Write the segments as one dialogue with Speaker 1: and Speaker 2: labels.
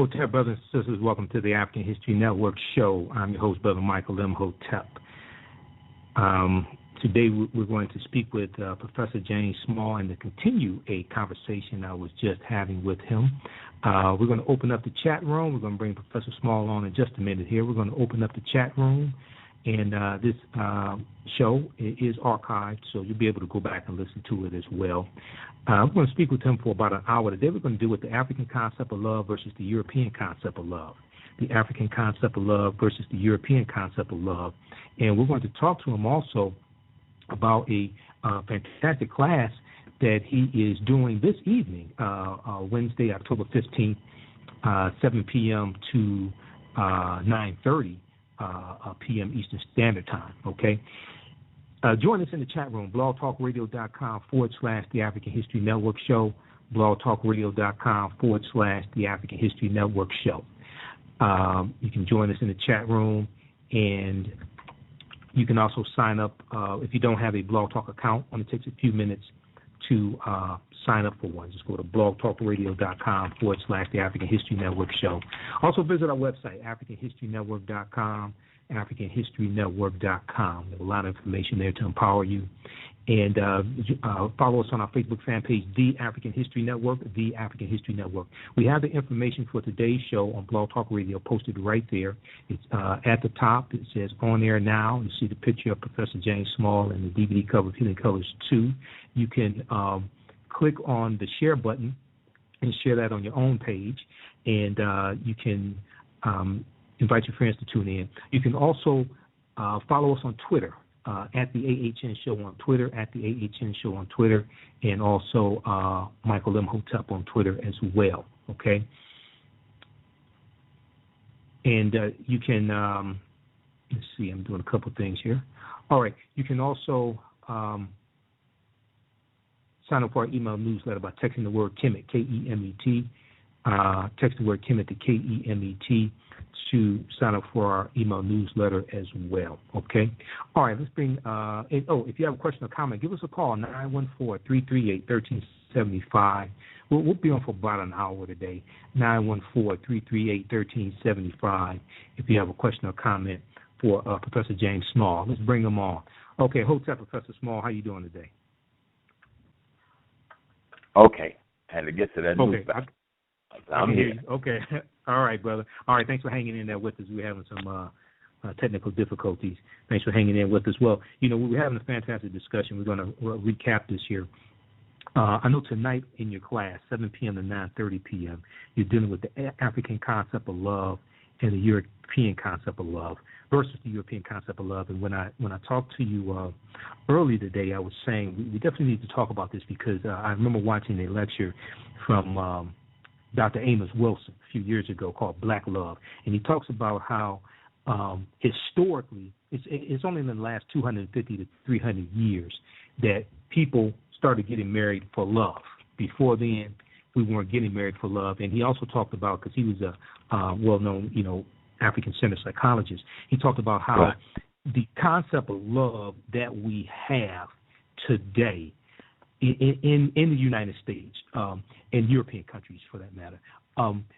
Speaker 1: Hotel brothers and sisters, welcome to the African History Network show. I'm your host, Brother Michael Imhotep. Today we're going to speak with Professor James Small and to continue a conversation I was just having with him. We're going to open up the chat room. We're going to bring Professor Small on in just a minute here. We're going to open up the chat room, and this show is archived, so you'll be able to go back and listen to it as well. We're going to speak with him for about an hour today. We're going to deal with the African concept of love versus the European concept of love. The African concept of love versus the European concept of love. And we're going to talk to him also about a fantastic class that he is doing this evening, Wednesday, October 15th, 7 p.m. to 9:30 p.m. Eastern Standard Time, okay? Join us in the chat room, blogtalkradio.com/The African History Network Show, blogtalkradio.com/The African History Network Show. You can join us in the chat room, and you can also sign up. If you don't have a Blog Talk account, it only takes a few minutes to sign up for one. Just go to blogtalkradio.com/The African History Network Show. Also visit our website, AfricanHistoryNetwork.com, AfricanHistoryNetwork.com. There's a lot of information there to empower you. And follow us on our Facebook fan page, The African History Network, The African History Network. We have the information for today's show on Blog Talk Radio posted right there. It's at the top. It says On Air Now. You see the picture of Professor James Small and the DVD cover, Healing Colors 2. You can click on the share button and share that on your own page. And you can invite your friends to tune in. You can also follow us on Twitter. At the AHN Show on Twitter, at the AHN Show on Twitter, and also Michael Imhotep on Twitter as well, okay? And you can, let's see, I'm doing a couple things here. All right, you can also sign up for our email newsletter by texting the word Kemet, K-E-M-E-T, text the word Kemet to K-E-M-E-T, to sign up for our email newsletter as well, okay? All right, let's bring, if you have a question or comment, give us a call, 914-338-1375. We'll be on for about an hour today, 914-338-1375, if you have a question or comment for Professor James Small. Let's bring him on. Okay, Hotep, Professor Small, how you doing today?
Speaker 2: Okay, had to get to that news.
Speaker 1: I'm here. Okay. All right, brother. All right, thanks for hanging in there with us. We're having some technical difficulties. Thanks for hanging in with us. Well, we're having a fantastic discussion. We're going to recap this here. I know tonight in your class, 7 p.m. to 9:30 p.m., you're dealing with the African concept of love and the European concept of love versus the European concept of love. And when I talked to you earlier today, I was saying we definitely need to talk about this because I remember watching a lecture from Dr. Amos Wilson a few years ago called Black Love, and he talks about how historically, it's only in the last 250 to 300 years that people started getting married for love. Before then, we weren't getting married for love. And he also talked about, because he was a well-known, African-centered psychologist, he talked about how the concept of love that we have today in the United States and European countries, for that matter,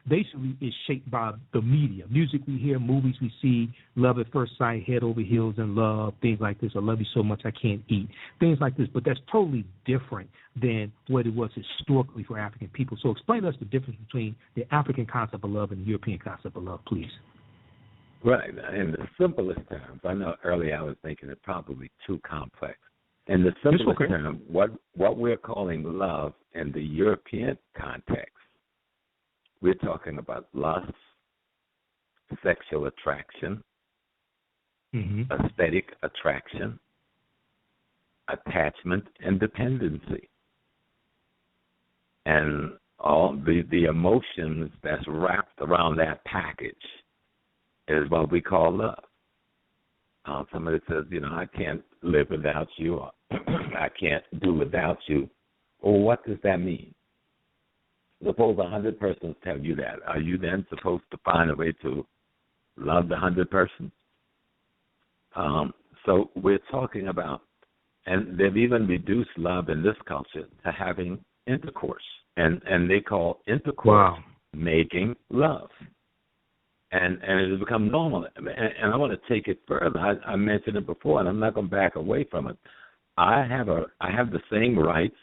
Speaker 1: basically is shaped by the media. Music we hear, movies we see, love at first sight, head over heels in love, things like this, I love you so much I can't eat, things like this. But that's totally different than what it was historically for African people. So explain to us the difference between the African concept of love and the European concept of love, please.
Speaker 2: Right. In the simplest terms, I know earlier I was thinking it probably too complex. In the simplest term, what we're calling love in the European context, we're talking about lust, sexual attraction, aesthetic attraction, attachment, and dependency. And all the emotions that's wrapped around that package is what we call love. Somebody says, I can't live without you, or I can't do without you. Well, what does that mean? Suppose 100 persons tell you that. Are you then supposed to find a way to love the 100 persons? So we're talking about, and they've even reduced love in this culture to having intercourse. And they call intercourse making love. And it has become normal. And I want to take it further. I mentioned it before, and I'm not going to back away from it. I have the same rights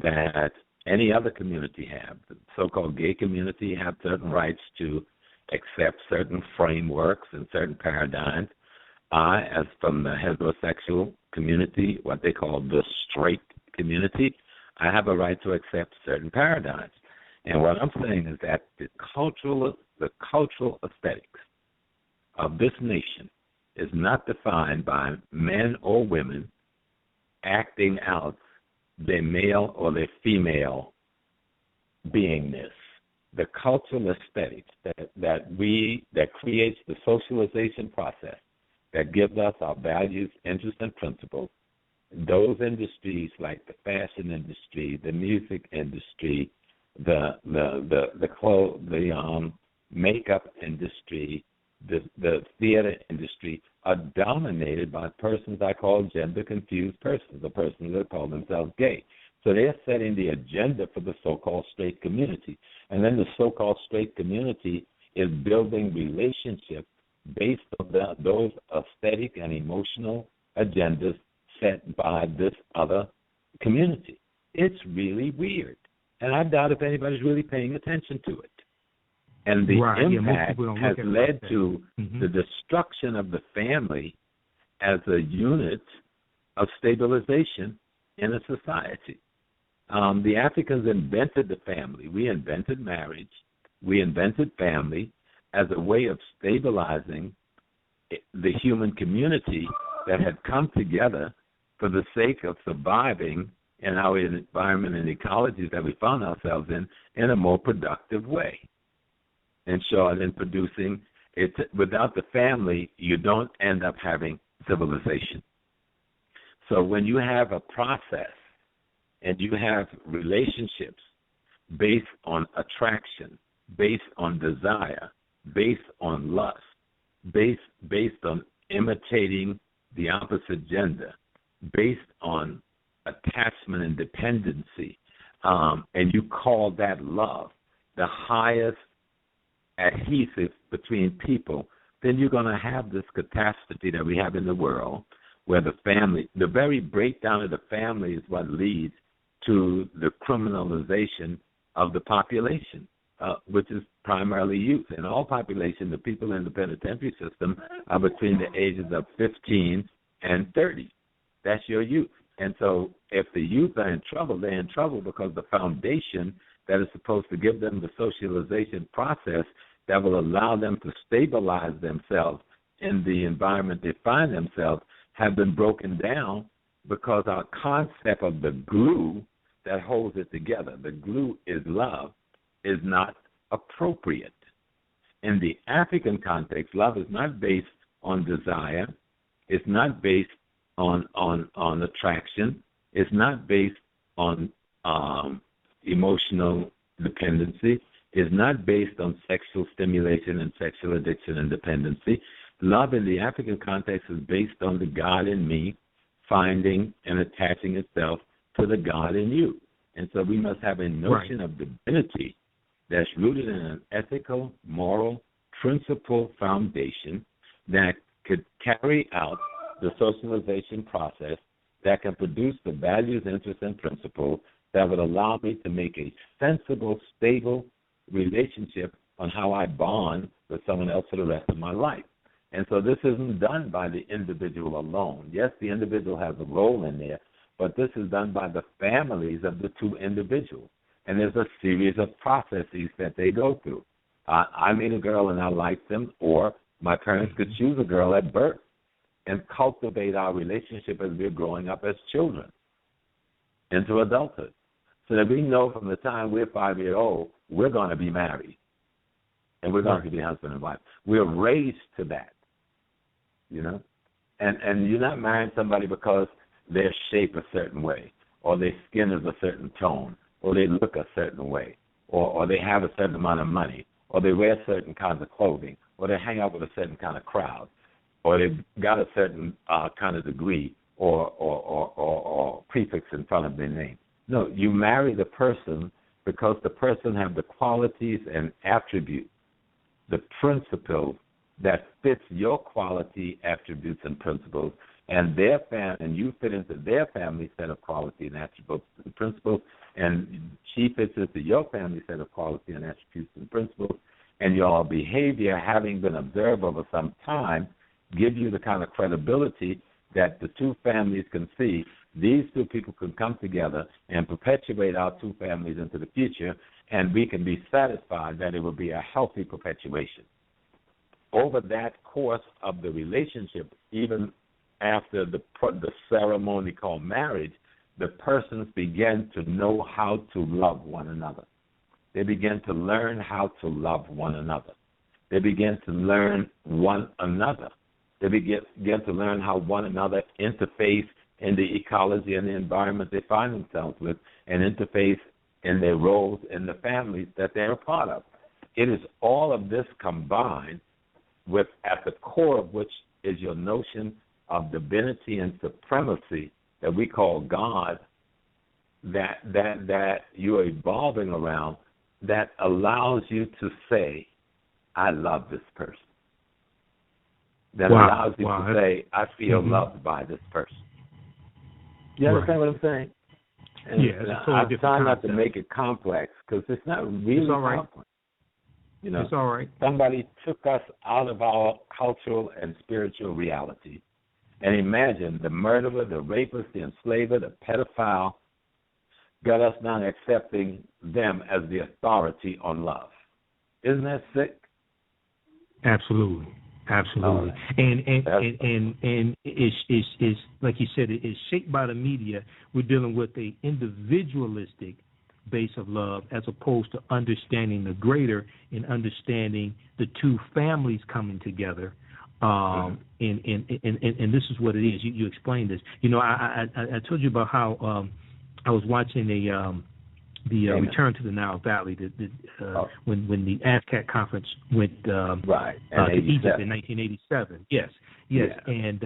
Speaker 2: that any other community have. The so-called gay community have certain rights to accept certain frameworks and certain paradigms. I, as from the heterosexual community, what they call the straight community, I have a right to accept certain paradigms. And what I'm saying is that the cultural aesthetics of this nation is not defined by men or women acting out their male or their female beingness. The cultural aesthetics that creates the socialization process that gives us our values, interests, and principles. Those industries like the fashion industry, the music industry, the makeup industry, the theater industry are dominated by persons I call gender-confused persons, the persons that call themselves gay. So they're setting the agenda for the so-called straight community. And then the so-called straight community is building relationships based on those aesthetic and emotional agendas set by this other community. It's really weird. And I doubt if anybody's really paying attention to it. And the impact has led to the destruction of the family as a unit of stabilization in a society. The Africans invented the family. We invented marriage. We invented family as a way of stabilizing the human community that had come together for the sake of surviving in our environment and ecologies that we found ourselves in a more productive way. In short, in producing it, without the family, you don't end up having civilization. So when you have a process and you have relationships based on attraction, based on desire, based on lust, based on imitating the opposite gender, based on attachment and dependency, and you call that love, the highest adhesive between people, then you're going to have this catastrophe that we have in the world where the family, the very breakdown of the family is what leads to the criminalization of the population, which is primarily youth. In all population, the people in the penitentiary system are between the ages of 15 and 30. That's your youth. And so if the youth are in trouble, they're in trouble because the foundation that is supposed to give them the socialization process that will allow them to stabilize themselves in the environment they find themselves have been broken down because our concept of the glue that holds it together, the glue is love, is not appropriate. In the African context, love is not based on desire. It's not based on attraction. It's not based on emotional dependency. Is not based on sexual stimulation and sexual addiction and dependency. Love in the African context is based on the God in me finding and attaching itself to the God in you. And so we must have a notion of divinity that's rooted in an ethical, moral, principle foundation that could carry out the socialization process that can produce the values, interests, and principles that would allow me to make a sensible, stable relationship on how I bond with someone else for the rest of my life. And so this isn't done by the individual alone. Yes, the individual has a role in there, but this is done by the families of the two individuals. And there's a series of processes that they go through. I meet a girl and I like them, or my parents could choose a girl at birth and cultivate our relationship as we're growing up as children into adulthood. So that we know from the time we're 5 years old, we're going to be married. And we're going to be husband and wife. We're raised to that, you know. And you're not marrying somebody because they're shaped a certain way, or their skin is a certain tone, or they look a certain way, or they have a certain amount of money, or they wear certain kinds of clothing, or they hang out with a certain kind of crowd, or they've got a certain kind of degree or prefix in front of their name. No, you marry the person because the person have the qualities and attributes, the principles that fits your quality, attributes, and principles, and and you fit into their family set of quality and attributes and principles, and she fits into your family set of quality and attributes and principles, and your behavior, having been observed over some time, give you the kind of credibility that the two families can see. These two people can come together and perpetuate our two families into the future, and we can be satisfied that it will be a healthy perpetuation. Over that course of the relationship, even after the ceremony called marriage, the persons begin to know how to love one another. They begin to learn how to love one another. They begin to learn one another. They begin to learn how one another interface in the ecology and the environment they find themselves with, and interface in their roles in the families that they're a part of. It is all of this combined with, at the core of which is your notion of divinity and supremacy that we call God, that you're evolving around, that allows you to say, I love this person. That allows you to say, I feel loved by this person. You understand what I'm saying? And I try not to make it complex, because it's not really complex. You know,
Speaker 1: it's all right.
Speaker 2: Somebody took us out of our cultural and spiritual reality. And imagine the murderer, the rapist, the enslaver, the pedophile got us now accepting them as the authority on love. Isn't that sick?
Speaker 1: Absolutely. Absolutely. Right. And it's like you said, it's shaped by the media. We're dealing with a individualistic base of love as opposed to understanding the greater and understanding the two families coming together. And this is what it is. You explained this. You know, I told you about how I was watching the Return to the Nile Valley when the ASCAC conference went to Egypt in 1987. Yes. Yeah. And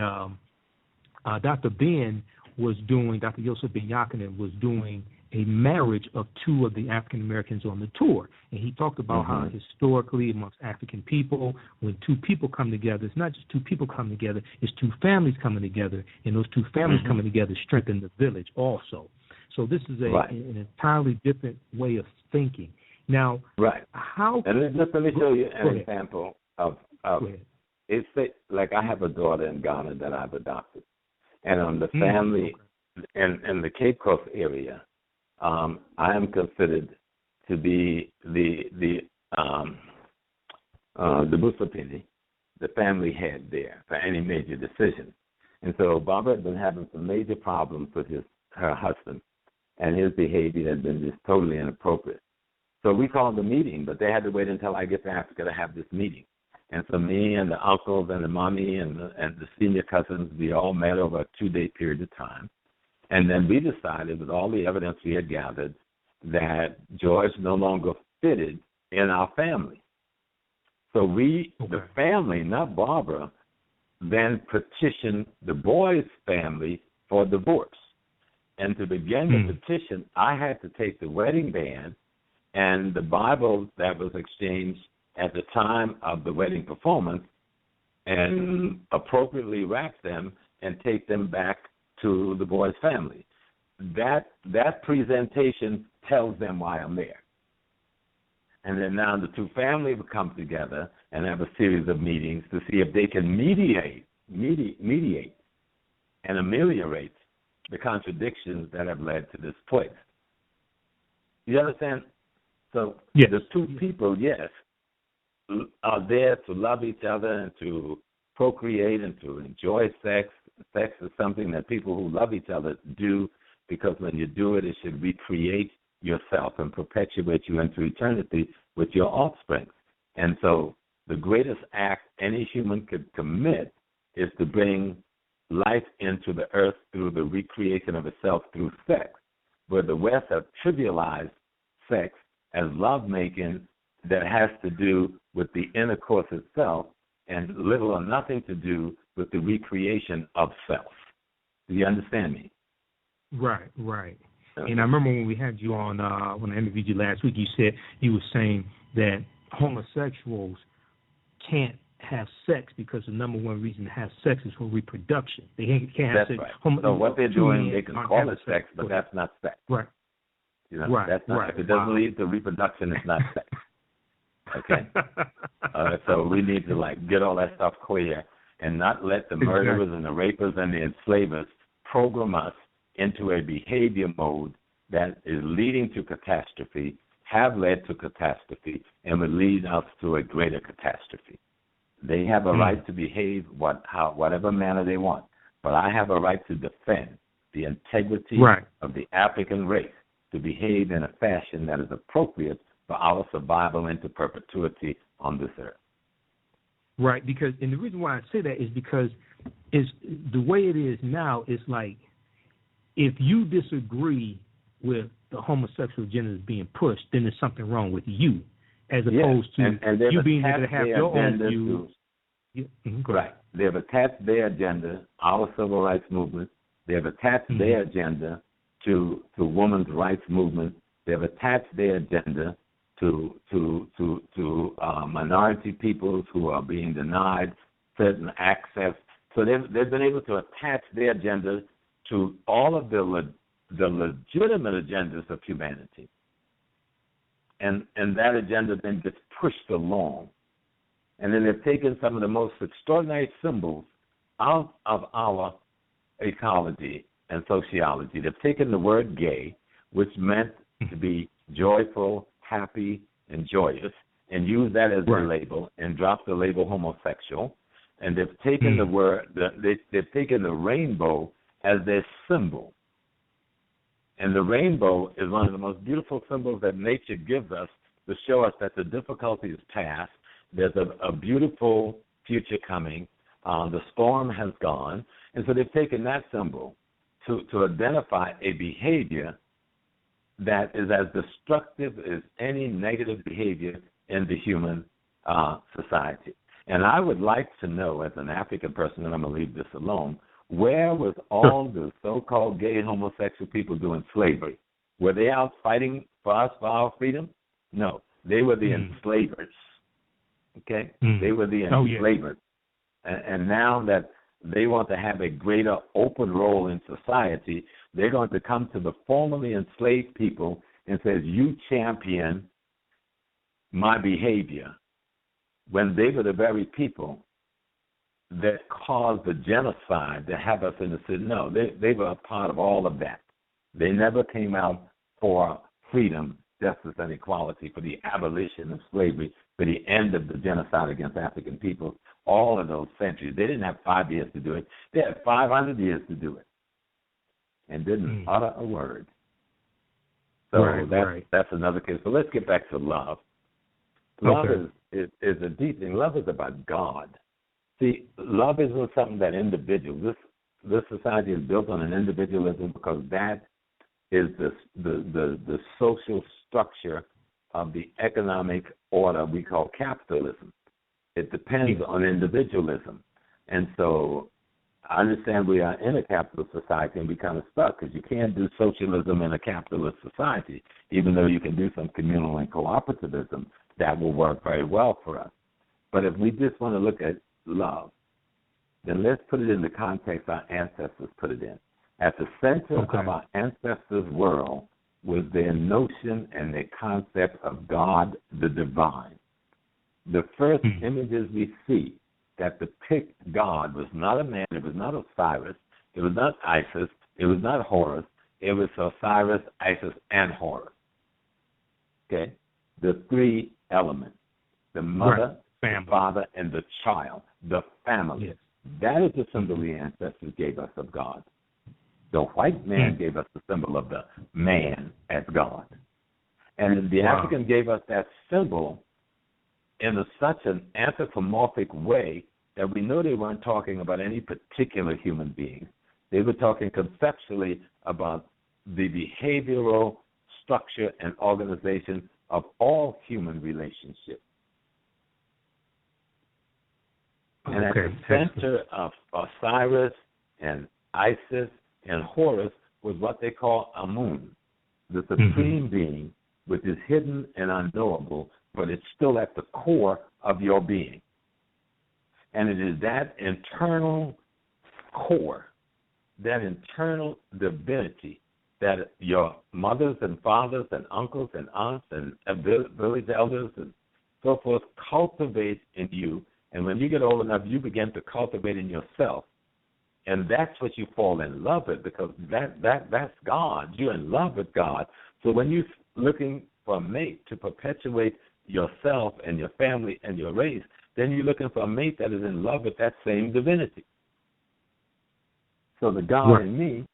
Speaker 1: Dr. Yosef Ben Yakinen was doing a marriage of two of the African Americans on the tour. And he talked about how historically amongst African people, when two people come together, it's not just two people coming together, it's two families coming together, and those two families coming together strengthen the village also. So this is an entirely different way of thinking. Now, how...
Speaker 2: And let me show you an example of it's like I have a daughter in Ghana that I've adopted. And on the family in the Cape Coast area, I am considered to be the Busapini, the family head there for any major decision. And so Barbara had been having some major problems with her husband, and his behavior had been just totally inappropriate. So we called a meeting, but they had to wait until I get to Africa to have this meeting. And so me and the uncles and the mommy and the senior cousins, we all met over a 2-day period of time. And then we decided, with all the evidence we had gathered, that George no longer fitted in our family. So the family, not Barbara, then petitioned the boy's family for divorce. And to begin the petition, I had to take the wedding band and the Bible that was exchanged at the time of the wedding performance and appropriately wrap them and take them back to the boy's family. That presentation tells them why I'm there. And then now the two families will come together and have a series of meetings to see if they can mediate and ameliorate the contradictions that have led to this place. You understand? So the two people, are there to love each other and to procreate and to enjoy sex. Sex is something that people who love each other do, because when you do it, it should recreate yourself and perpetuate you into eternity with your offspring. And so the greatest act any human could commit is to bring life into the earth through the recreation of itself through sex, where the West have trivialized sex as lovemaking that has to do with the intercourse itself and little or nothing to do with the recreation of self. Do you understand me?
Speaker 1: Right. And I remember when we had you on, when I interviewed you last week, you were saying that homosexuals can't have sex because the number one reason to have sex is for reproduction. They can't have sex.
Speaker 2: Right. So what they're doing, they can call it sex, but that's not sex.
Speaker 1: Right.
Speaker 2: Right. That's not. If it doesn't lead to reproduction, it's not sex. Okay. So we need to get all that stuff clear and not let the murderers and the rapers and the enslavers program us into a behavior mode that is leading to catastrophe, have led to catastrophe, and will lead us to a greater catastrophe. They have a right to behave whatever manner they want, but I have a right to defend the integrity of the African race to behave in a fashion that is appropriate for our survival into perpetuity on this earth.
Speaker 1: Right, and the reason why I say that is because the way it is now is like if you disagree with the homosexual agenda being pushed, then there's something wrong with you, as opposed to
Speaker 2: and
Speaker 1: you being able to have your own views.
Speaker 2: Right. They've attached their agenda, our civil rights movement. They've attached their agenda to women's rights movement. They've attached their agenda to minority peoples who are being denied certain access. So they've been able to attach their agenda to all of the legitimate agendas of humanity. And that agenda then gets pushed along. And then they've taken some of the most extraordinary symbols out of our ecology and sociology. They've taken the word gay, which meant to be joyful, happy, and joyous, and used that as the label, and dropped the label homosexual. And they've taken they've taken the rainbow as their symbol. And the rainbow is one of the most beautiful symbols that nature gives us to show us that the difficulty is past. There's a beautiful future coming. The storm has gone. And so they've taken that symbol to identify a behavior that is as destructive as any negative behavior in the human society. And I would like to know, as an African person, and I'm going to leave this alone, where was all the so-called gay homosexual people doing slavery? Were they out fighting for us, for our freedom? No. They were the enslavers. Okay? They were the enslavers. And now that they want to have a greater open role in society, they're going to come to the formerly enslaved people and say, you champion my behavior, when they were the very people that caused the genocide to have us in the city. No, they were a part of all of that. They never came out for freedom, justice, and equality, for the abolition of slavery, for the end of the genocide against African people, all of those centuries. They didn't have 5 years to do it. They had 500 years to do it and didn't utter a word. So that's another case. So let's get back to love. Love is a deep thing. Love is about God. See, love isn't something that individuals, this society is built on an individualism because that is the social structure of the economic order we call capitalism. It depends on individualism. And so I understand we are in a capitalist society and we kind of stuck because you can't do socialism in a capitalist society, even though you can do some communal and cooperativism that will work very well for us. But if we just want to look at love, then let's put it in the context our ancestors put it in. At the center of our ancestors' world was their notion and their concept of God, the divine. The first images we see that depict God was not a man, it was not Osiris, it was not Isis, it was not Horus, it was Osiris, Isis, and Horus. Okay? The three elements, the mother, the father, and the child, the family. Yes. That is the symbol the ancestors gave us of God. The white man gave us the symbol of the man as God. And the African gave us that symbol in such an anthropomorphic way that we know they weren't talking about any particular human being. They were talking conceptually about the behavioral structure and organization of all human relationships. And at the center of Osiris and Isis and Horus was what they call Amun. the supreme being, which is hidden and unknowable, but it's still at the core of your being. And it is that internal core, that internal divinity that your mothers and fathers and uncles and aunts and village elders and so forth cultivate in you. And when you get old enough, you begin to cultivate in yourself. And that's what you fall in love with, because that's God. You're in love with God. So when you're looking for a mate to perpetuate yourself and your family and your race, then you're looking for a mate that is in love with that same divinity. So the God in me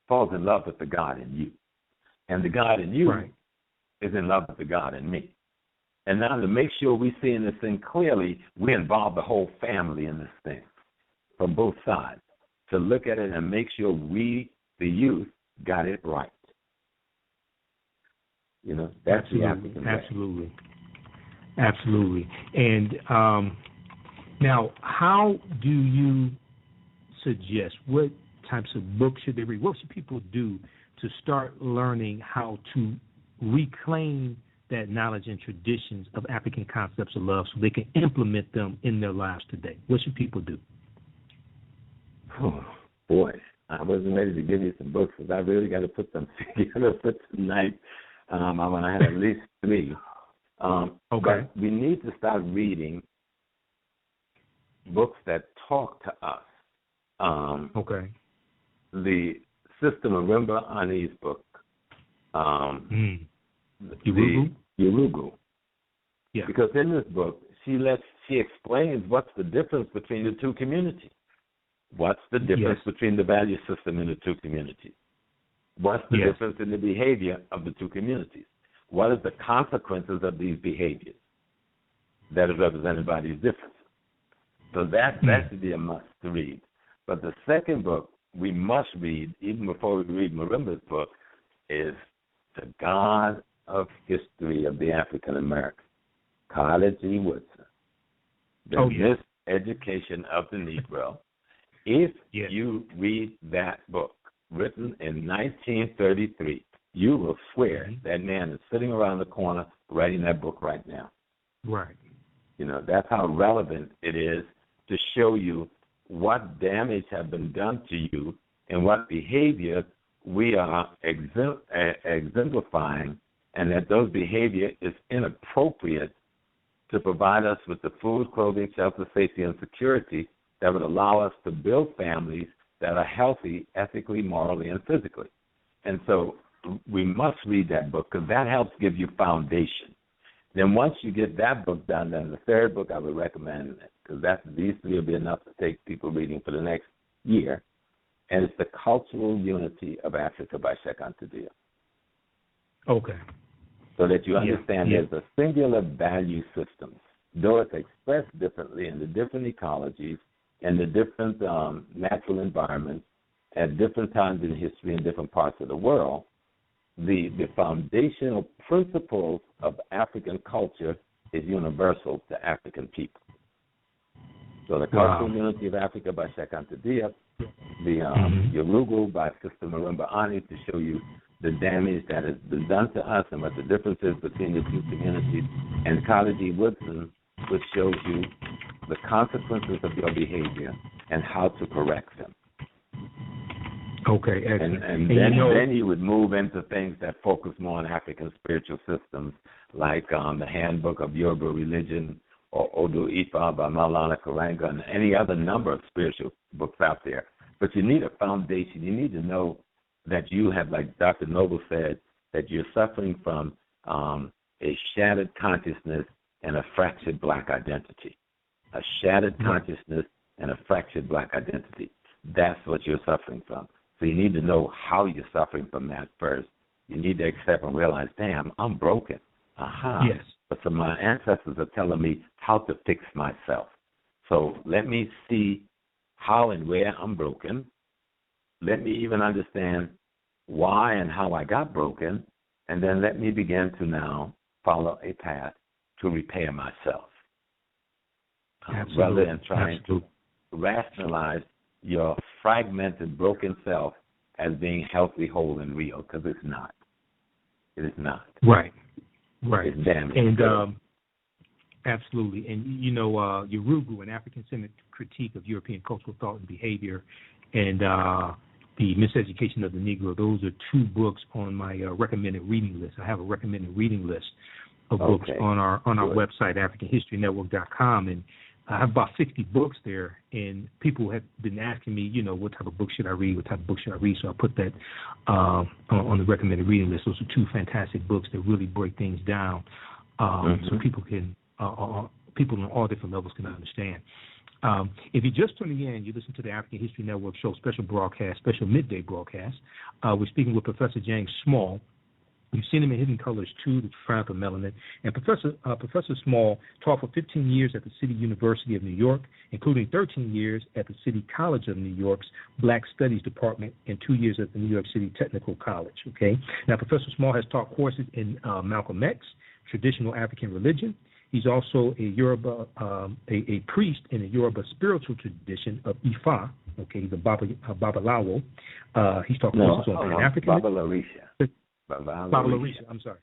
Speaker 2: falls in love with the God in you. And the God in you is in love with the God in me. And now to make sure we're seeing this thing clearly, we involve the whole family in this thing from both sides to look at it and make sure we, the youth, got it right. You know, that's the African way.
Speaker 1: Absolutely. And now, how do you suggest, what types of books should they read? What should people do to start learning how to reclaim that knowledge and traditions of African concepts of love so they can implement them in their lives today? What should people do?
Speaker 2: Oh, boy, I wasn't ready to give you some books because I really got to put them together for tonight. I'm going to have at least 3. But we need to start reading books that talk to us. The Sister Marimba Ani's book, Urugu. Yeah. Because in this book, she explains what's the difference between the two communities. What's the difference between the value system in the two communities? What's the difference in the behavior of the two communities? What is the consequences of these behaviors that is represented by these differences? So that should be a must to read. But the second book we must read, even before we read Marimba's book, is The God of History of the African American, Carter G. Woodson, The Miseducation of the Negro. If you read that book, written in 1933, you will swear that man is sitting around the corner writing that book right now.
Speaker 1: Right.
Speaker 2: You know, that's how relevant it is to show you what damage have been done to you and what behavior we are exemplifying, and that those behavior is inappropriate to provide us with the food, clothing, shelter, safety, and security that would allow us to build families that are healthy ethically, morally, and physically. And so we must read that book because that helps give you foundation. Then once you get that book done, then the third book I would recommend, because these 3 will be enough to take people reading for the next year, and it's The Cultural Unity of Africa by Cheikh Anta Diop. Okay. So that you understand there's a singular value system, though it's expressed differently in the different ecologies and the different natural environments at different times in history in different parts of the world. The foundational principles of African culture is universal to African people. So the Cultural Unity of Africa by Cheikh Anta Diop, the Urugu by Sister Marimba Ani, to show you the damage that has been done to us and what the difference is between the two communities, and Carter G. Woodson, which shows you the consequences of your behavior and how to correct them. Okay, excellent. And then he would move into things that focus more on African spiritual systems, like the Handbook of Yoruba Religion, or Odu Ifa by Maulana Karanga, and any other number of spiritual books out there. But you need a foundation. You need to know that you have, like Dr. Noble said, that you're suffering from a shattered consciousness and a fractured black identity. A shattered consciousness and a fractured black identity. That's what you're suffering from. So you need to know how you're suffering from that first. You need to accept and realize, damn, I'm broken. Yes. But so my ancestors are telling me how to fix myself. So let me see how and where I'm broken. Let me even understand why and how I got broken. And then let me begin to now follow a path to repair myself. Rather than trying to rationalize your fragmented, broken self as being healthy, whole, and real, because it's not. It is not.
Speaker 1: Right.
Speaker 2: It's damaged.
Speaker 1: And absolutely. And, Urugu, an African-centered critique of European cultural thought and behavior, and The Miseducation of the Negro, those are two books on my recommended reading list. I have a recommended reading list of books on our website, AfricanHistoryNetwork.com, and I have about 60 books there, and people have been asking me, what type of book should I read, so I put that on the recommended reading list. Those are two fantastic books that really break things down so people can, people on all different levels can understand. If you're just tuning in, you listen to the African History Network show special midday broadcast. We're speaking with Professor James Small. You've seen him in Hidden Colors 2, The Triumph of Melanin. And Professor Small taught for 15 years at the City University of New York, including 13 years at the City College of New York's Black Studies Department and 2 years at the New York City Technical College. Okay. Now, Professor Small has taught courses in Malcolm X, traditional African religion. He's also a priest in the Yoruba spiritual tradition of Ifa. Okay, he's a Babalawo. He's taught courses on Pan-Africanism. Baba Lorisha, I'm sorry.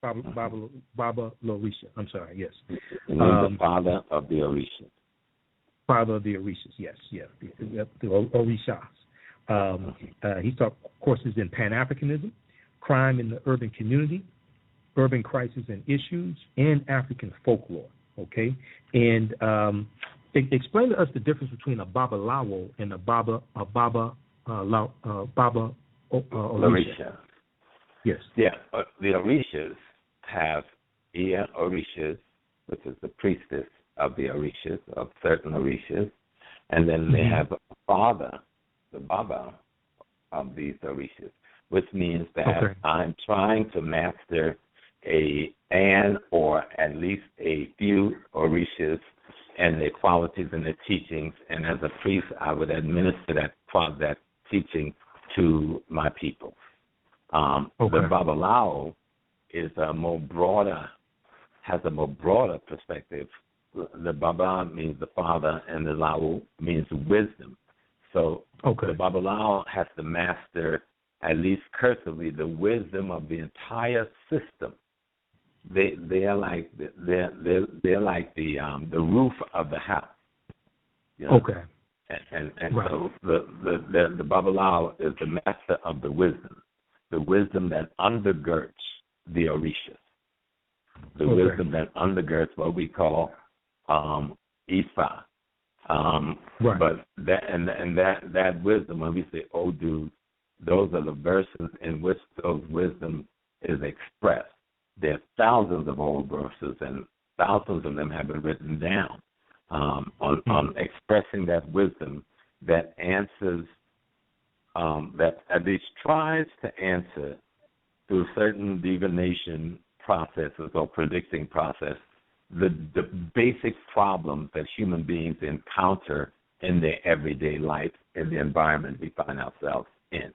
Speaker 1: Baba Lorisha, I'm sorry, yes.
Speaker 2: The father of the Orishas.
Speaker 1: Father of the Orishas, yes, the Orishas. He taught courses in Pan-Africanism, crime in the urban community, urban crisis and issues, and African folklore, okay? And explain to us the difference between a Babalawo and a Baba Lorisha. Yes.
Speaker 2: Yeah, the Orishas have Iya Orishas, which is the priestess of the Orishas, of certain Orishas, and then they have a father, the Baba of these Orishas, which means that I'm trying to master an or at least a few Orishas and their qualities and their teachings, and as a priest, I would administer that teaching to my people. The Babalawo is has a more broader perspective. The Baba means the father, and the Lao means wisdom. So the Babalawo has to master, at least cursively, the wisdom of the entire system. They're like the roof of the house.
Speaker 1: Okay.
Speaker 2: And so the Babalawo is the master of the wisdom that undergirds the Orishas, the wisdom that undergirds what we call Ifa. But that wisdom, when we say Odu, those are the verses in which those wisdom is expressed. There are thousands of old verses, and thousands of them have been written down on expressing that wisdom that answers, that at least tries to answer through certain divination processes or predicting process the basic problems that human beings encounter in their everyday life, in the environment we find ourselves in.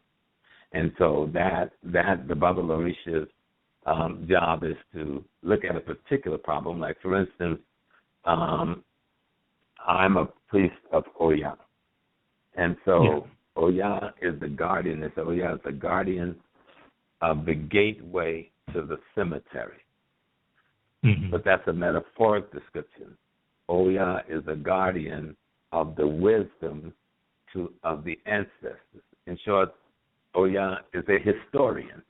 Speaker 2: And so that the Baba Lorisha's job is to look at a particular problem. Like, for instance, I'm a priest of Oya. And so Oya is the guardian. And so Oya is the guardian of the gateway to the cemetery. But that's a metaphoric description. Oya is the guardian of the wisdom of the ancestors. In short, Oya is a historian,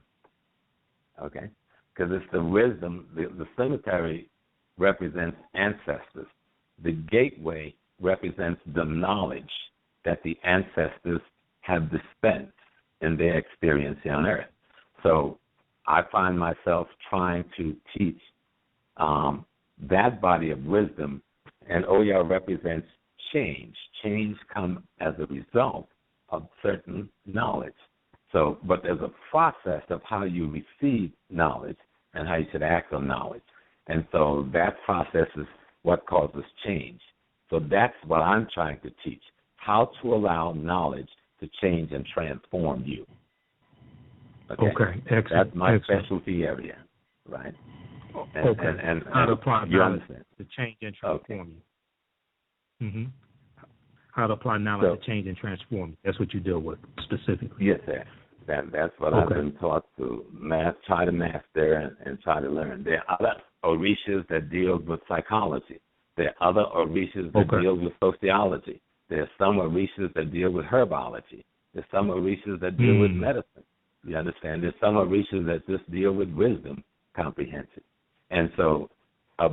Speaker 2: okay? Because it's the wisdom. The cemetery represents ancestors. The gateway represents the knowledge that the ancestors have dispensed in their experience here on earth. So I find myself trying to teach that body of wisdom, and Oya represents change. Change comes as a result of certain knowledge. So, but there's a process of how you receive knowledge and how you should act on knowledge. And so that process is what causes change. So that's what I'm trying to teach, how to allow knowledge to change and transform you. Okay,
Speaker 1: excellent.
Speaker 2: That's my specialty area, right? And
Speaker 1: how to apply knowledge
Speaker 2: understand.
Speaker 1: to change and transform you. How to apply knowledge to change and transform you. That's what you deal with specifically.
Speaker 2: Yes, sir. That's what I've been taught to try to master and try to learn. There are other orishas that deal with psychology. There are other orishas that deal with sociology. There are some orishas that deal with herbology. There's some orishas that deal with medicine. You understand? There's some orishas that just deal with wisdom comprehension. And so a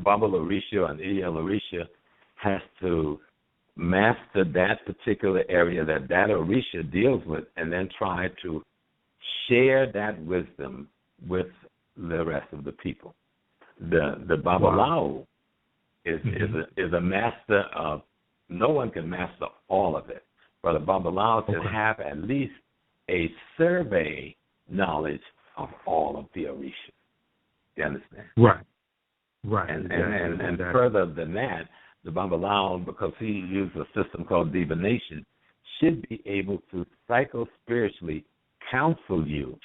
Speaker 2: bubble orisha or an ideal orisha has to master that particular area that orisha deals with, and then try to share that wisdom with the rest of the people. The Babalawo is a master of. No one can master all of it, but a Babalawo can have at least a survey knowledge of all of the orisha. You understand?
Speaker 1: Right.
Speaker 2: And further than that, the Babalawo, because he used a system called divination, should be able to psycho-spiritually counsel you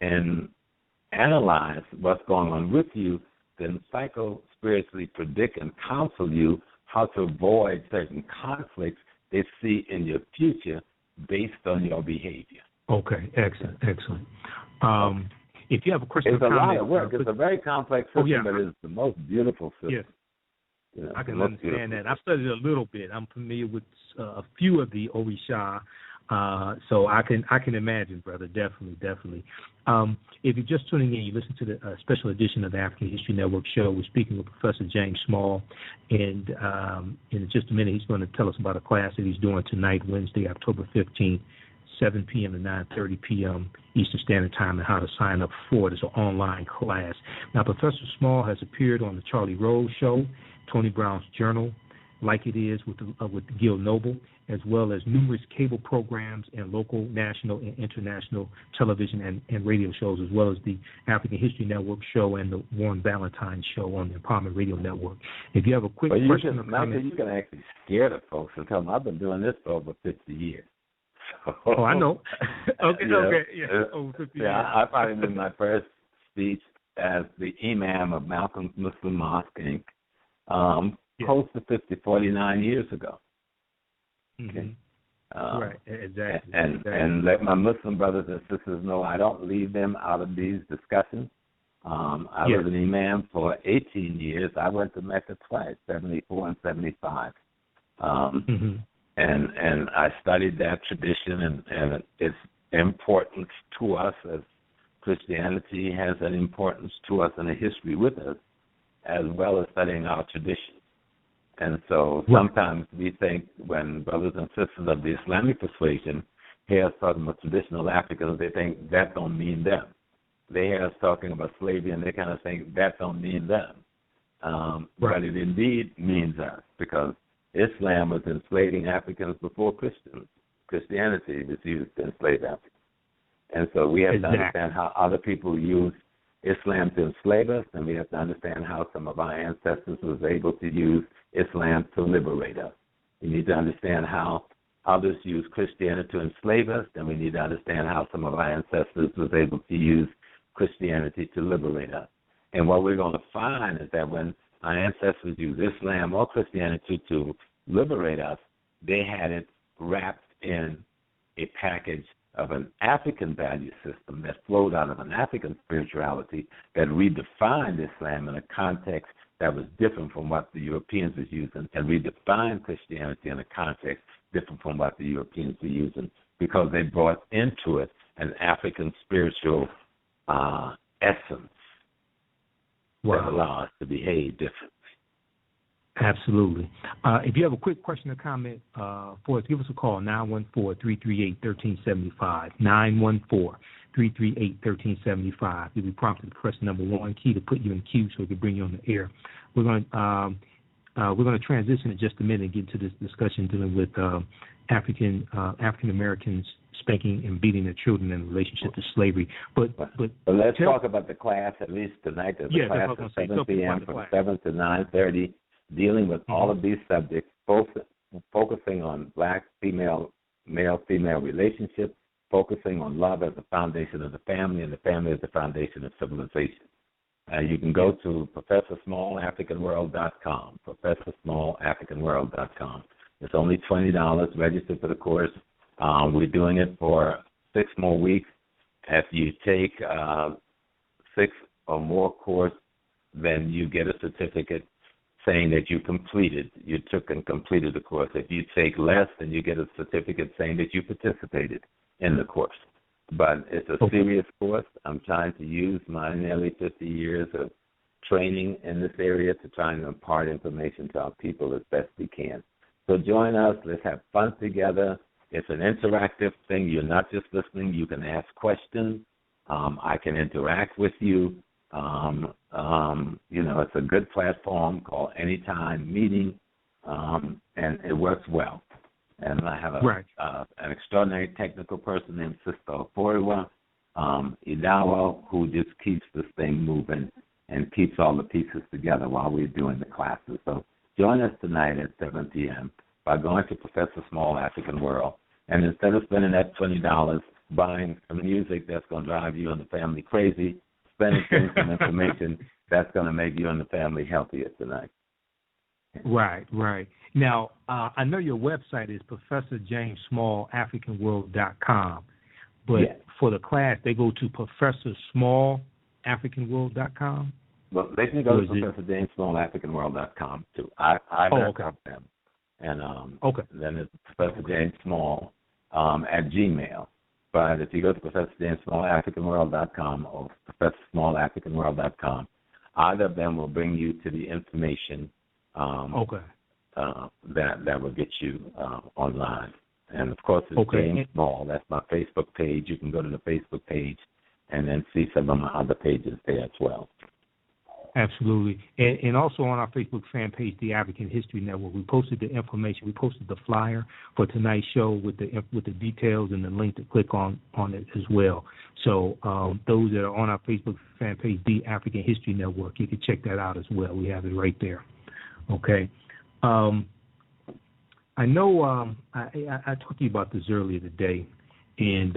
Speaker 2: and analyze what's going on with you, then psycho-spiritually predict and counsel you how to avoid certain conflicts they see in your future based on your behavior.
Speaker 1: Okay, excellent. If you have a question,
Speaker 2: it's a lot of work. It's a very complex system, but it's the most beautiful system.
Speaker 1: Yes. I can understand that. I've studied a little bit. I'm familiar with a few of the Orisha, so I can imagine, brother. Definitely. If you're just tuning in, you listen to the special edition of the African History Network show. We're speaking with Professor James Small, and in just a minute, he's going to tell us about a class that he's doing tonight, Wednesday, October 15th, 7 p.m. to 9:30 p.m. Eastern Standard Time, and how to sign up for it. It's an online class. Now, Professor Small has appeared on the Charlie Rose Show, Tony Brown's Journal, Like It Is with Gil Noble, as well as numerous cable programs and local, national, and international television and radio shows, as well as the African History Network show and the Warren Valentine show on the Empowerment Radio Network. If you have a quick question or comment,
Speaker 2: you can actually scare the folks and tell them I've been doing this for over 50 years.
Speaker 1: Oh, I know. Okay. Over 50 years.
Speaker 2: I probably did my first speech as the Imam of Malcolm's Muslim Mosque, Inc., close to 49 years ago. Okay.
Speaker 1: Right, exactly.
Speaker 2: And let my Muslim brothers and sisters know I don't leave them out of these discussions. I was an imam for 18 years. I went to Mecca twice, 74 and 75. And I studied that tradition and its importance to us as Christianity has an importance to us and a history with us, as well as studying our tradition. And so sometimes we think when brothers and sisters of the Islamic persuasion hear us talking about traditional Africans, they think that don't mean them. They hear us talking about slavery and they kind of think that don't mean them. But it indeed means us, because Islam was enslaving Africans before Christianity was used to enslave Africans. And so we have to understand how other people use Islam to enslave us, and we have to understand how some of our ancestors was able to use Islam to liberate us. We need to understand how others use Christianity to enslave us, and we need to understand how some of our ancestors was able to use Christianity to liberate us. And what we're going to find is that when our ancestors used Islam or Christianity to liberate us, they had it wrapped in a package of an African value system that flowed out of an African spirituality that redefined Islam in a context that was different from what the Europeans was using, and redefined Christianity in a context different from what the Europeans were using, because they brought into it an African spiritual essence that allows us to behave differently.
Speaker 1: Absolutely. If you have a quick question or comment for us, give us a call, 914-338-1375, 914-338-1375. You'll be prompted to press the number 1 key to put you in queue so we can bring you on the air. We're going to transition in just a minute and get into this discussion dealing with African Americans spanking and beating their children in relationship to slavery. But
Speaker 2: let's talk about the class at least tonight. There's a class at 7 p.m. from 7 to 9:30. Dealing with all of these subjects, focusing on black-female, male-female relationships, focusing on love as the foundation of the family, and the family as the foundation of civilization. You can go to ProfessorSmallAfricanWorld.com, ProfessorSmallAfricanWorld.com. It's only $20, register for the course. We're doing it for 6 more weeks. If you take 6 or more course, then you get a certificate saying that you took and completed the course. If you take less, then you get a certificate saying that you participated in the course. But it's a serious course. I'm trying to use my nearly 50 years of training in this area to try and impart information to our people as best we can. So join us. Let's have fun together. It's an interactive thing. You're not just listening. You can ask questions. I can interact with you. It's a good platform called Anytime Meeting, and it works well. And I have an extraordinary technical person named Sister Forewa Idawa, who just keeps this thing moving and keeps all the pieces together while we're doing the classes. So join us tonight at 7 p.m. by going to Professor Small African World. And instead of spending that $20 buying some music that's going to drive you and the family crazy, spending some information that's going to make you and the family healthier tonight.
Speaker 1: Right. Now, I know your website is ProfessorJamesSmallAfricanWorld.com, but for the class, they go to ProfessorSmallAfricanWorld.com?
Speaker 2: Well, they can go to ProfessorJamesSmallAfricanWorld.com, too. I back up them. And then it's Professor James Small at Gmail. But if you go to ProfessorJamesSmallAfricanWorld.com or ProfessorSmallAfricanWorld.com, either of them will bring you to the information that will get you online. And, of course, it's James Small. That's my Facebook page. You can go to the Facebook page and then see some of my other pages there as well.
Speaker 1: Absolutely. And also on our Facebook fan page, The African History Network, we posted the information. We posted the flyer for tonight's show with the details and the link to click on it as well. So those that are on our Facebook fan page, The African History Network, you can check that out as well. We have it right there. Okay. I know I talked to you about this earlier today. And,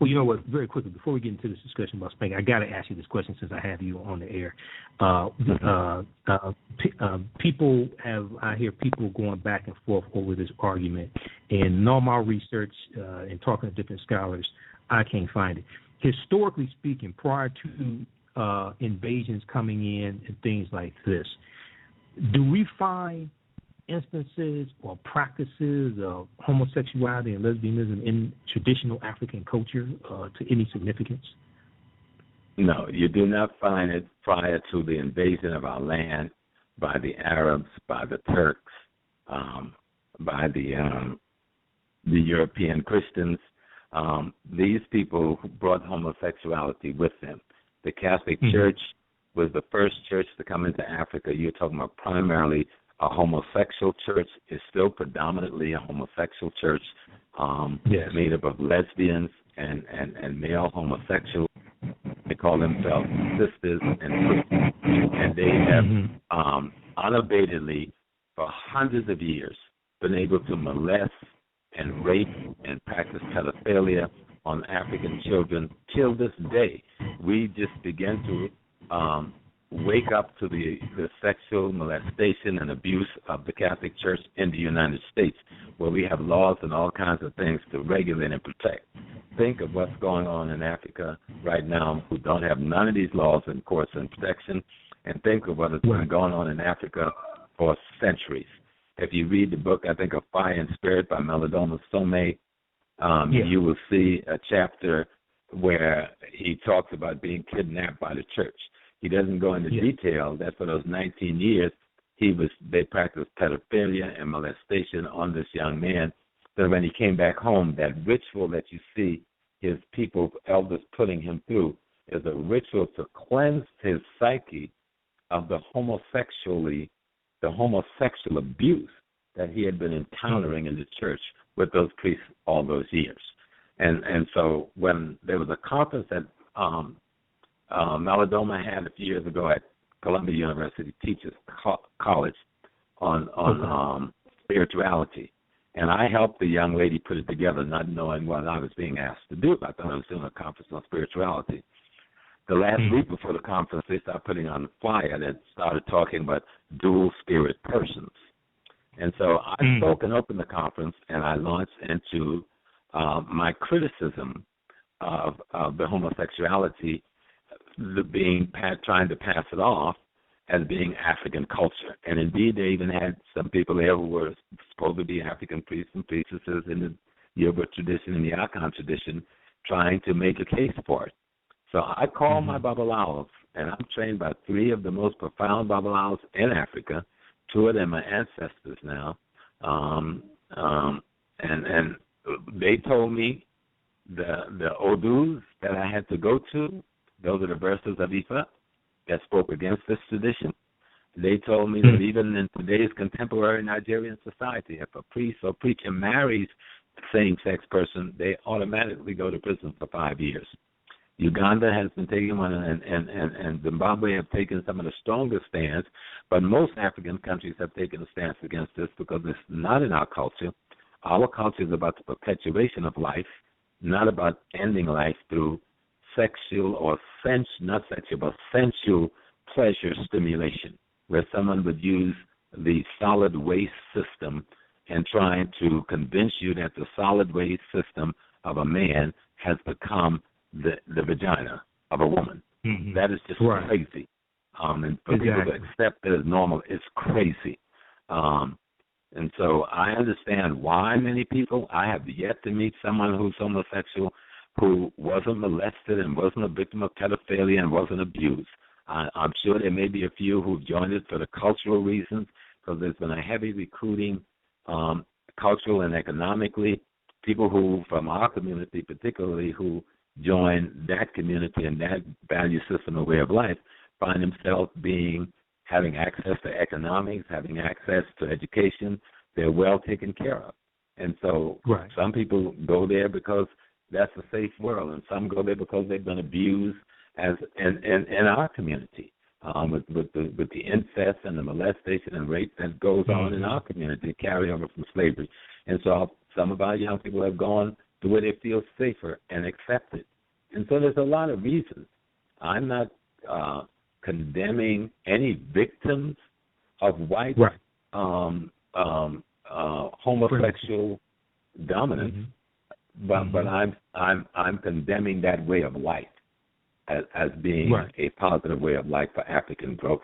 Speaker 1: you know what, very quickly, before we get into this discussion about spanking, I got to ask you this question since I have you on the air. I hear people going back and forth over this argument. And in all my research and talking to different scholars, I can't find it. Historically speaking, prior to invasions coming in and things like this, do we find instances or practices of homosexuality and lesbianism in traditional African culture to any significance?
Speaker 2: No, you do not find it prior to the invasion of our land by the Arabs, by the Turks, by the European Christians. These people brought homosexuality with them. The Catholic Church was the first church to come into Africa. You're talking about primarily a homosexual church. Is still predominantly a homosexual church made up of lesbians and male homosexuals. They call themselves sisters and sisters. And they have unabatedly, for hundreds of years, been able to molest and rape and practice pedophilia on African children till this day. We just begin to wake up to the sexual molestation and abuse of the Catholic Church in the United States, where we have laws and all kinds of things to regulate and protect. Think of what's going on in Africa right now, who don't have none of these laws and courts and protection, and think of what has been going on in Africa for centuries. If you read the book, I think, of Fire and Spirit by Malidoma Somé, you will see a chapter where he talks about being kidnapped by the church. He doesn't go into detail that for those 19 years, they practiced pedophilia and molestation on this young man. So when he came back home, that ritual that you see his people, elders, putting him through is a ritual to cleanse his psyche of the homosexual abuse that he had been encountering in the church with those priests all those years. And so when there was a conference that Malidoma had a few years ago at Columbia University Teachers College on spirituality, and I helped the young lady put it together, not knowing what I was being asked to do. I thought I was doing a conference on spirituality. The last week before the conference, they started putting on a flyer that started talking about dual spirit persons. And so I spoke and opened the conference, and I launched into my criticism of the homosexuality, trying to pass it off as being African culture. And indeed, they even had some people there who were supposed to be African priests and priestesses in the Yoruba tradition and the Akan tradition, trying to make a case for it. So I call my Babalawos, and I'm trained by 3 of the most profound Babalawos in Africa. 2 of them are ancestors now. And they told me the Odus that I had to go to, those are the verses of Ifa that spoke against this tradition. They told me that even in today's contemporary Nigerian society, if a priest or preacher marries a same-sex person, they automatically go to prison for 5 years. Uganda has been taking one, and Zimbabwe have taken some of the strongest stands, but most African countries have taken a stance against this because it's not in our culture. Our culture is about the perpetuation of life, not about ending life through sexual or sensual pleasure stimulation, where someone would use the solid waste system and trying to convince you that the solid waste system of a man has become the vagina of a woman. That is just crazy. And for people to accept it as normal, it's crazy. And so I understand why many people, I have yet to meet someone who's homosexual who wasn't molested and wasn't a victim of pedophilia and wasn't abused. I'm sure there may be a few who've joined it for the cultural reasons, because there's been a heavy recruiting, cultural and economically, people who, from our community particularly, who join that community and that value system or way of life, find themselves having access to economics, having access to education. They're well taken care of. And so some people go there because that's a safe world, and some go there because they've been abused in our community, with the incest and the molestation and rape that goes on in our community, carry over from slavery. And so some of our young people have gone to where they feel safer and accepted. And so there's a lot of reasons. I'm not condemning any victims of white homosexual dominance, but I'm condemning that way of life as being a positive way of life for African growth.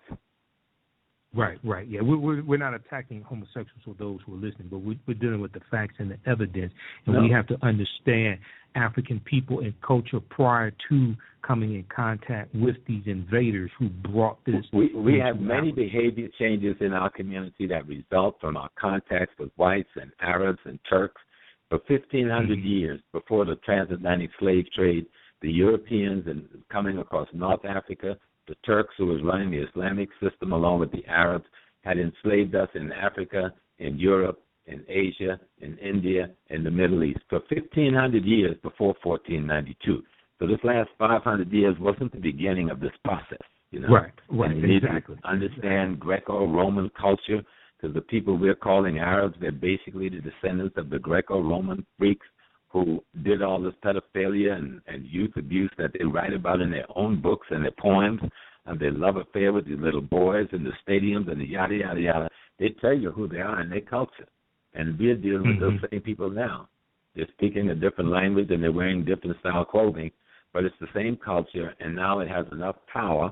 Speaker 1: Right. Yeah, we're not attacking homosexuals or those who are listening, but we're dealing with the facts and the evidence, and we have to understand African people and culture prior to coming in contact with these invaders who brought this.
Speaker 2: We have many behavior changes in our community that result from our contacts with whites and Arabs and Turks. For 1,500 years before the transatlantic slave trade, the Europeans and coming across North Africa, the Turks, who was running the Islamic system along with the Arabs, had enslaved us in Africa, in Europe, in Asia, in India, in the Middle East for 1,500 years before 1492. So this last 500 years wasn't the beginning of this process, you know.
Speaker 1: Right.
Speaker 2: And you need to understand Greco-Roman culture, because the people we're calling Arabs, they're basically the descendants of the Greco-Roman Greeks who did all this pedophilia and youth abuse that they write about in their own books and their poems, and their love affair with these little boys in the stadiums and the yada, yada, yada. They tell you who they are and their culture. And we're dealing with those same people now. They're speaking a different language and they're wearing different style clothing, but it's the same culture, and now it has enough power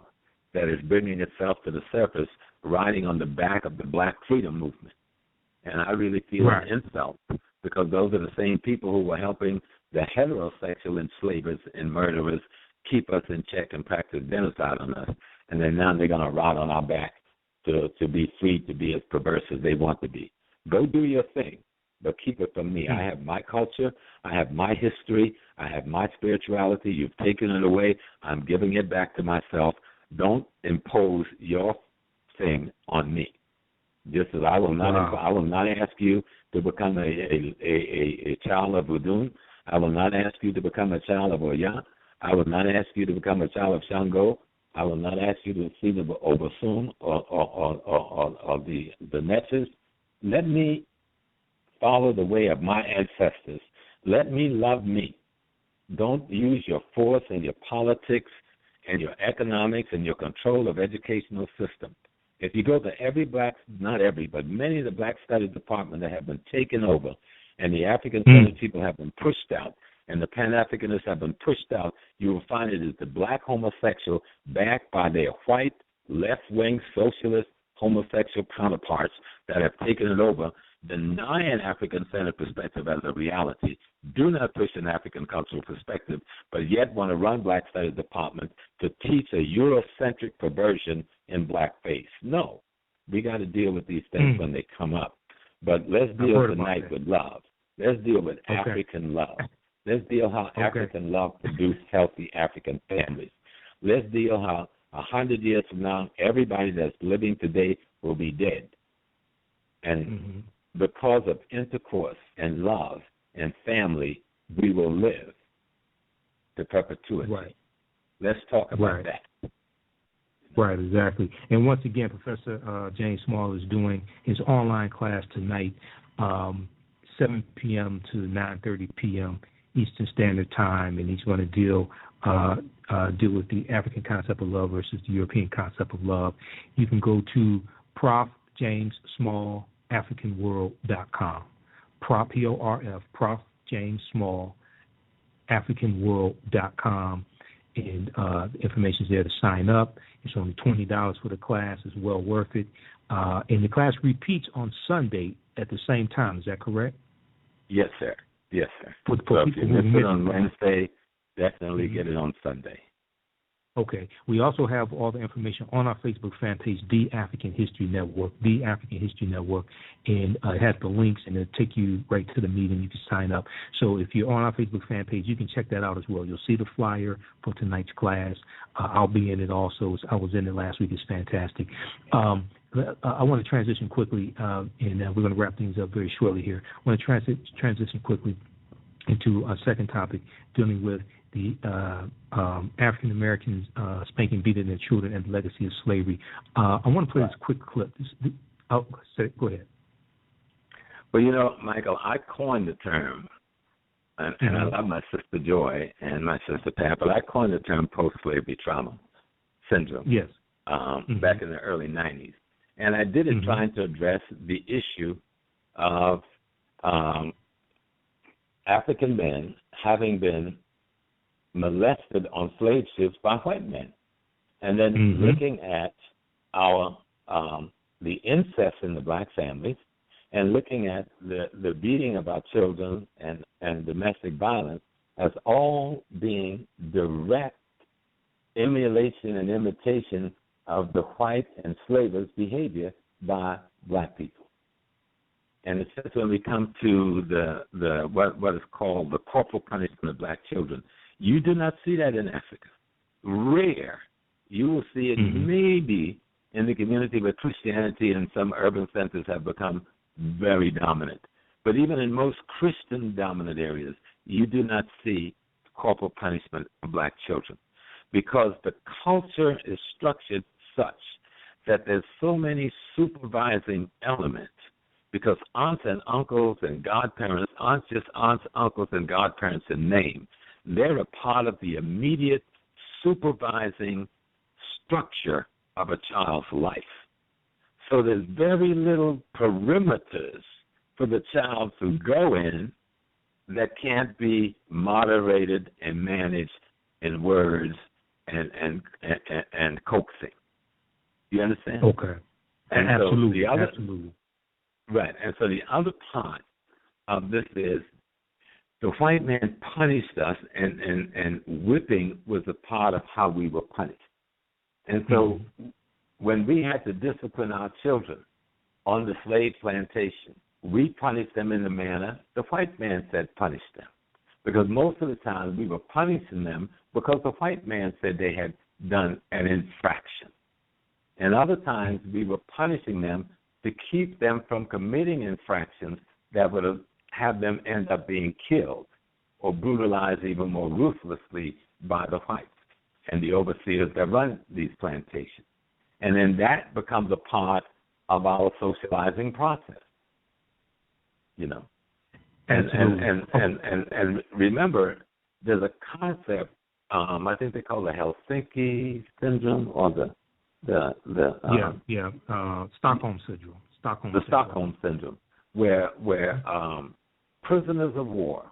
Speaker 2: that is bringing itself to the surface, riding on the back of the Black freedom movement. And I really feel an insult, because those are the same people who were helping the heterosexual enslavers and murderers keep us in check and practice genocide on us. And then now they're going to ride on our back to be free to be as perverse as they want to be. Go do your thing, but keep it from me. I have my culture. I have my history. I have my spirituality. You've taken it away. I'm giving it back to myself. Don't impose your thing on me. Just as I will not ask you to become a child of Udun. I will not ask you to become a child of Oya. I will not ask you to become a child of Shango. I will not ask you to see the Obasun or the Netses. Let me follow the way of my ancestors. Let me love me. Don't use your force and your politics and your economics and your control of educational system. If you go to every black, not every, but many of the black studies departments that have been taken over and the African studies people have been pushed out, and the Pan-Africanists have been pushed out, you will find it is the black homosexual backed by their white, left-wing socialist homosexual counterparts that have taken it over, deny an African-centered perspective as a reality, do not push an African cultural perspective, but yet want to run black studies department to teach a Eurocentric perversion in blackface. No, we got to deal with these things when they come up. But let's deal tonight with love. Let's deal with African love. Let's deal how African love produces healthy African families. Let's deal how 100 years from now, everybody that's living today will be dead. And because of intercourse and love and family, we will live to perpetuity. Right. Let's talk about that.
Speaker 1: Right, exactly. And once again, Professor James Small is doing his online class tonight, 7 p.m. to 9:30 p.m. Eastern Standard Time, and he's going to deal with the African concept of love versus the European concept of love. You can go to Prof. James Small AfricanWorld.com. Prof. Prof. James Small AfricanWorld.com, and the information is there to sign up. It's only $20 for the class. It's well worth it. And the class repeats on Sunday at the same time. Is that correct?
Speaker 2: Yes, sir. Yes, sir.
Speaker 1: For
Speaker 2: if you miss it on Wednesday, definitely get it on Sunday.
Speaker 1: Okay. We also have all the information on our Facebook fan page, The African History Network, The African History Network, and it has the links, and it'll take you right to the meeting. You can sign up. So if you're on our Facebook fan page, you can check that out as well. You'll see the flyer for tonight's class. I'll be in it also. I was in it last week. It's fantastic. I want to transition quickly, and we're going to wrap things up very shortly here. I want to transition quickly into a second topic dealing with the African Americans spanking, beating their children, and the legacy of slavery. I want to play this quick clip. Go ahead.
Speaker 2: Well, Michael, I coined the term, and I love my sister Joy and my sister Pat, but I coined the term post-slavery trauma syndrome.
Speaker 1: Yes.
Speaker 2: Back in the early 90s. And I did it trying to address the issue of African men having been molested on slave ships by white men, and then looking at our the incest in the black families, and looking at the beating of our children and domestic violence as all being direct emulation and imitation of the white enslavers' behavior by black people. And it's just when we come to the what is called the corporal punishment of black children, you do not see that in Africa. Rare. You will see it maybe in the community where Christianity and some urban centers have become very dominant. But even in most Christian-dominant areas, you do not see corporal punishment of black children, because the culture is structured such that there's so many supervising elements, because aunts and uncles and godparents aren't just aunts, uncles, and godparents in name. They're a part of the immediate supervising structure of a child's life. So there's very little perimeters for the child to go in that can't be moderated and managed in words and coaxing. You understand?
Speaker 1: Okay.
Speaker 2: And
Speaker 1: absolutely.
Speaker 2: So
Speaker 1: absolutely.
Speaker 2: Right. And so the other part of this is the white man punished us, and whipping was a part of how we were punished. And so when we had to discipline our children on the slave plantation, we punished them in the manner the white man said punish them. Because most of the time we were punishing them because the white man said they had done an infraction. And other times we were punishing them to keep them from committing infractions that would have them end up being killed or brutalized even more ruthlessly by the whites and the overseers that run these plantations. And then that becomes a part of our socializing process, you know. And remember, there's a concept, I think they call it Helsinki syndrome, or
Speaker 1: Stockholm syndrome.
Speaker 2: Stockholm syndrome, where prisoners of war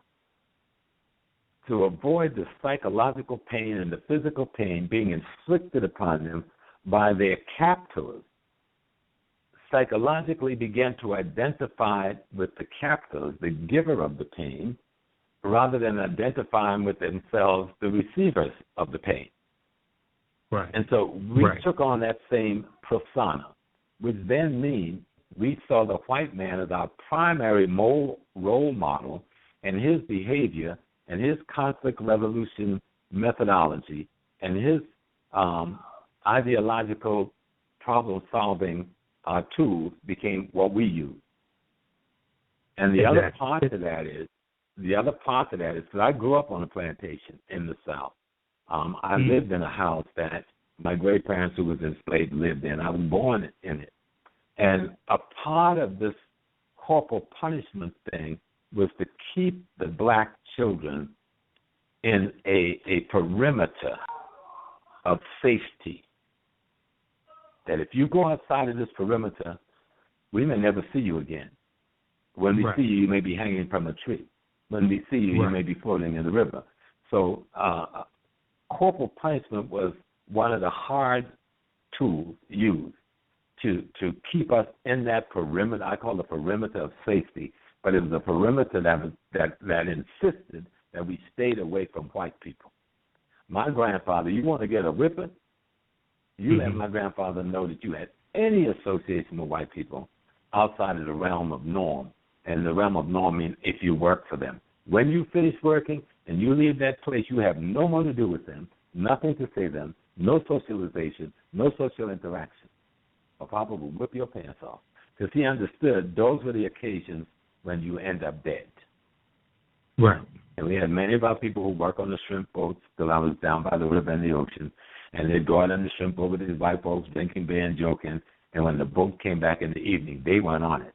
Speaker 2: to avoid the psychological pain and the physical pain being inflicted upon them by their captors, psychologically began to identify with the captors, the giver of the pain, rather than identifying with themselves, the receivers of the pain.
Speaker 1: Right.
Speaker 2: And so we took on that same persona, which then means we saw the white man as our primary role model, and his behavior and his conflict resolution methodology and his ideological problem-solving tools became what we use. And the other part of that is, because I grew up on a plantation in the South. I lived in a house that my great-parents who was enslaved lived in. I was born in it. And a part of this corporal punishment thing was to keep the black children in a perimeter of safety. That if you go outside of this perimeter, we may never see you again. When we see you, you may be hanging from a tree. When we see you, you may be floating in the river. So corporal punishment was one of the hard tools used to keep us in that perimeter. I call it the perimeter of safety, but it was a perimeter that insisted that we stayed away from white people. My grandfather, you want to get a whipping? You let my grandfather know that you had any association with white people outside of the realm of norm. And the realm of norm means if you work for them. When you finish working and you leave that place, you have no more to do with them, nothing to say to them, no socialization, no social interaction. Or Papa will whip your pants off. Because he understood those were the occasions when you end up dead.
Speaker 1: Right.
Speaker 2: And we had many of our people who work on the shrimp boats till I was down by the river and the ocean. And they'd go out on the shrimp boat with these white folks drinking beer and joking. And when the boat came back in the evening, they weren't on it.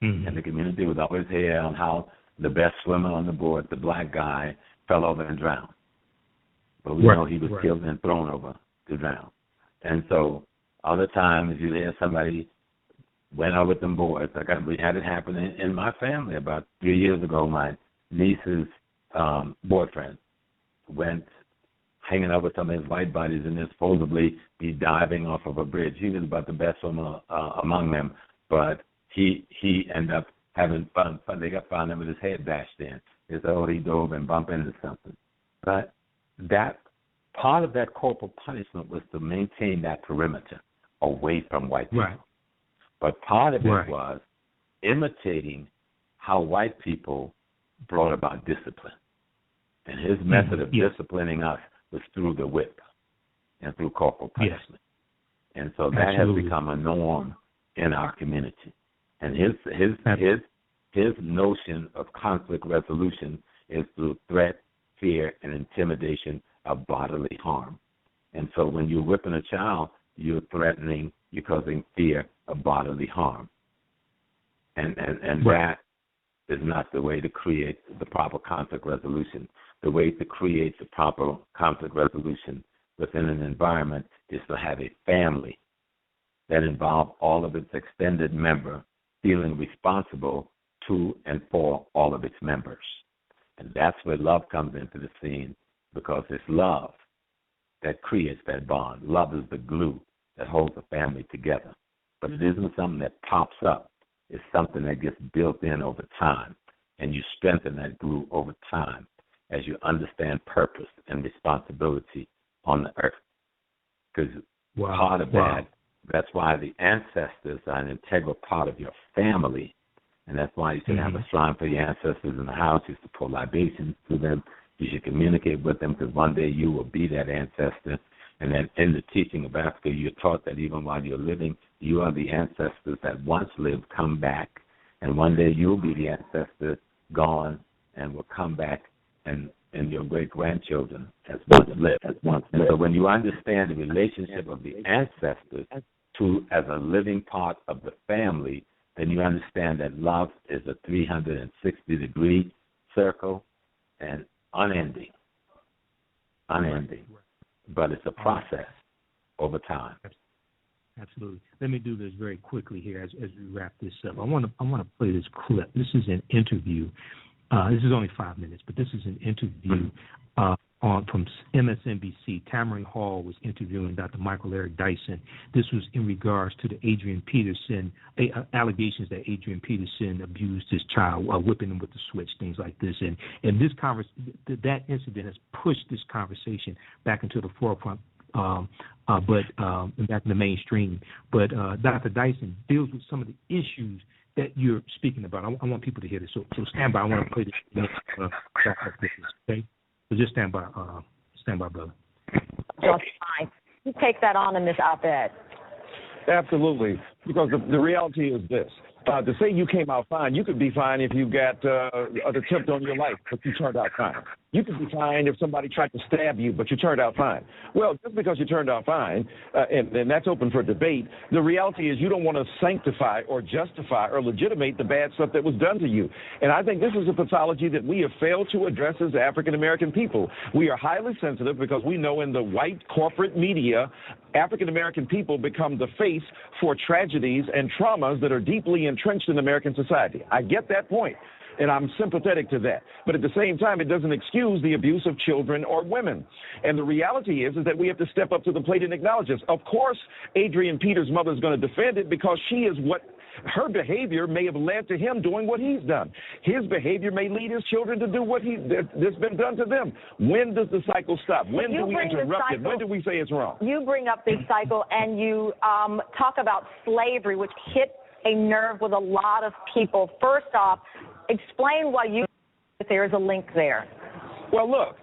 Speaker 2: And the community was always here on how the best swimmer on the board, the black guy, fell over and drowned. But we know he was killed and thrown over to drown. And so other times you hear somebody went out with them boys. We had it happen in my family about 3 years ago. My niece's boyfriend went hanging out with some of his white buddies and then supposedly be diving off of a bridge. He was about the best swimmer among them, but he ended up having fun. They got found him with his head bashed in. They said, he dove and bumped into something. But that part of that corporal punishment was to maintain that perimeter away from white people.
Speaker 1: Right.
Speaker 2: But part of it was imitating how white people brought about discipline. And his method of disciplining us was through the whip and through corporal punishment. And so that has become a norm in our community. And his notion of conflict resolution is through threat, fear, and intimidation of bodily harm. And so when you're whipping a child, you're threatening, you're causing fear of bodily harm. And that is not the way to create the proper conflict resolution. The way to create the proper conflict resolution within an environment is to have a family that involves all of its extended members feeling responsible to and for all of its members. And that's where love comes into the scene, because it's love that creates that bond. Love is the glue that holds a family together. But it isn't something that pops up. It's something that gets built in over time, and you strengthen that glue over time as you understand purpose and responsibility on the earth. Because part of that's why the ancestors are an integral part of your family, and that's why you should have a shrine for your ancestors in the house. You should pour libations to them. You should communicate with them, because one day you will be that ancestor. And then in the teaching of Africa, you're taught that even while you're living, you are the ancestors that once lived, come back. And one day you'll be the ancestor gone and will come back, and your great-grandchildren has once lived. And so when you understand the relationship of the ancestors as a living part of the family, then you understand that love is a 360-degree circle and unending. But it's a process over time.
Speaker 1: Absolutely. Let me do this very quickly here as we wrap this up. I want to play this clip. This is an interview This is only 5 minutes, but this is an interview from MSNBC. Tamron Hall was interviewing Dr. Michael Eric Dyson. This was in regards to the Adrian Peterson allegations that Adrian Peterson abused his child, whipping him with the switch, things like this. And this that incident has pushed this conversation back into the forefront, but back in the mainstream. But Dr. Dyson deals with some of the issues that you're speaking about. I want people to hear this. So stand by. I want to play this. Okay. So just stand by, brother.
Speaker 3: Just fine. You take that on in this op-ed.
Speaker 4: Absolutely, because the reality is this. To say you came out fine, you could be fine if you got an attempt on your life, but you turned out fine. You could be fine if somebody tried to stab you, but you turned out fine. Well, just because you turned out fine, and that's open for debate, the reality is you don't want to sanctify or justify or legitimate the bad stuff that was done to you. And I think this is a pathology that we have failed to address as African-American people. We are highly sensitive because we know in the white corporate media, African-American people become the face for tragedies and traumas that are deeply entrenched in American society. I get that point, and I'm sympathetic to that. But at the same time, it doesn't excuse the abuse of children or women. And the reality is that we have to step up to the plate and acknowledge this. Of course, Adrian Peters' mother is going to defend it because she is what her behavior may have led to him doing what he's done. His behavior may lead his children to do what that's been done to them. When does the cycle stop? When do we interrupt it? When do we say it's wrong?
Speaker 3: You bring up this cycle, and you talk about slavery, which hit a nerve with a lot of people. First off, explain why you think there is a link there.
Speaker 4: Well, look.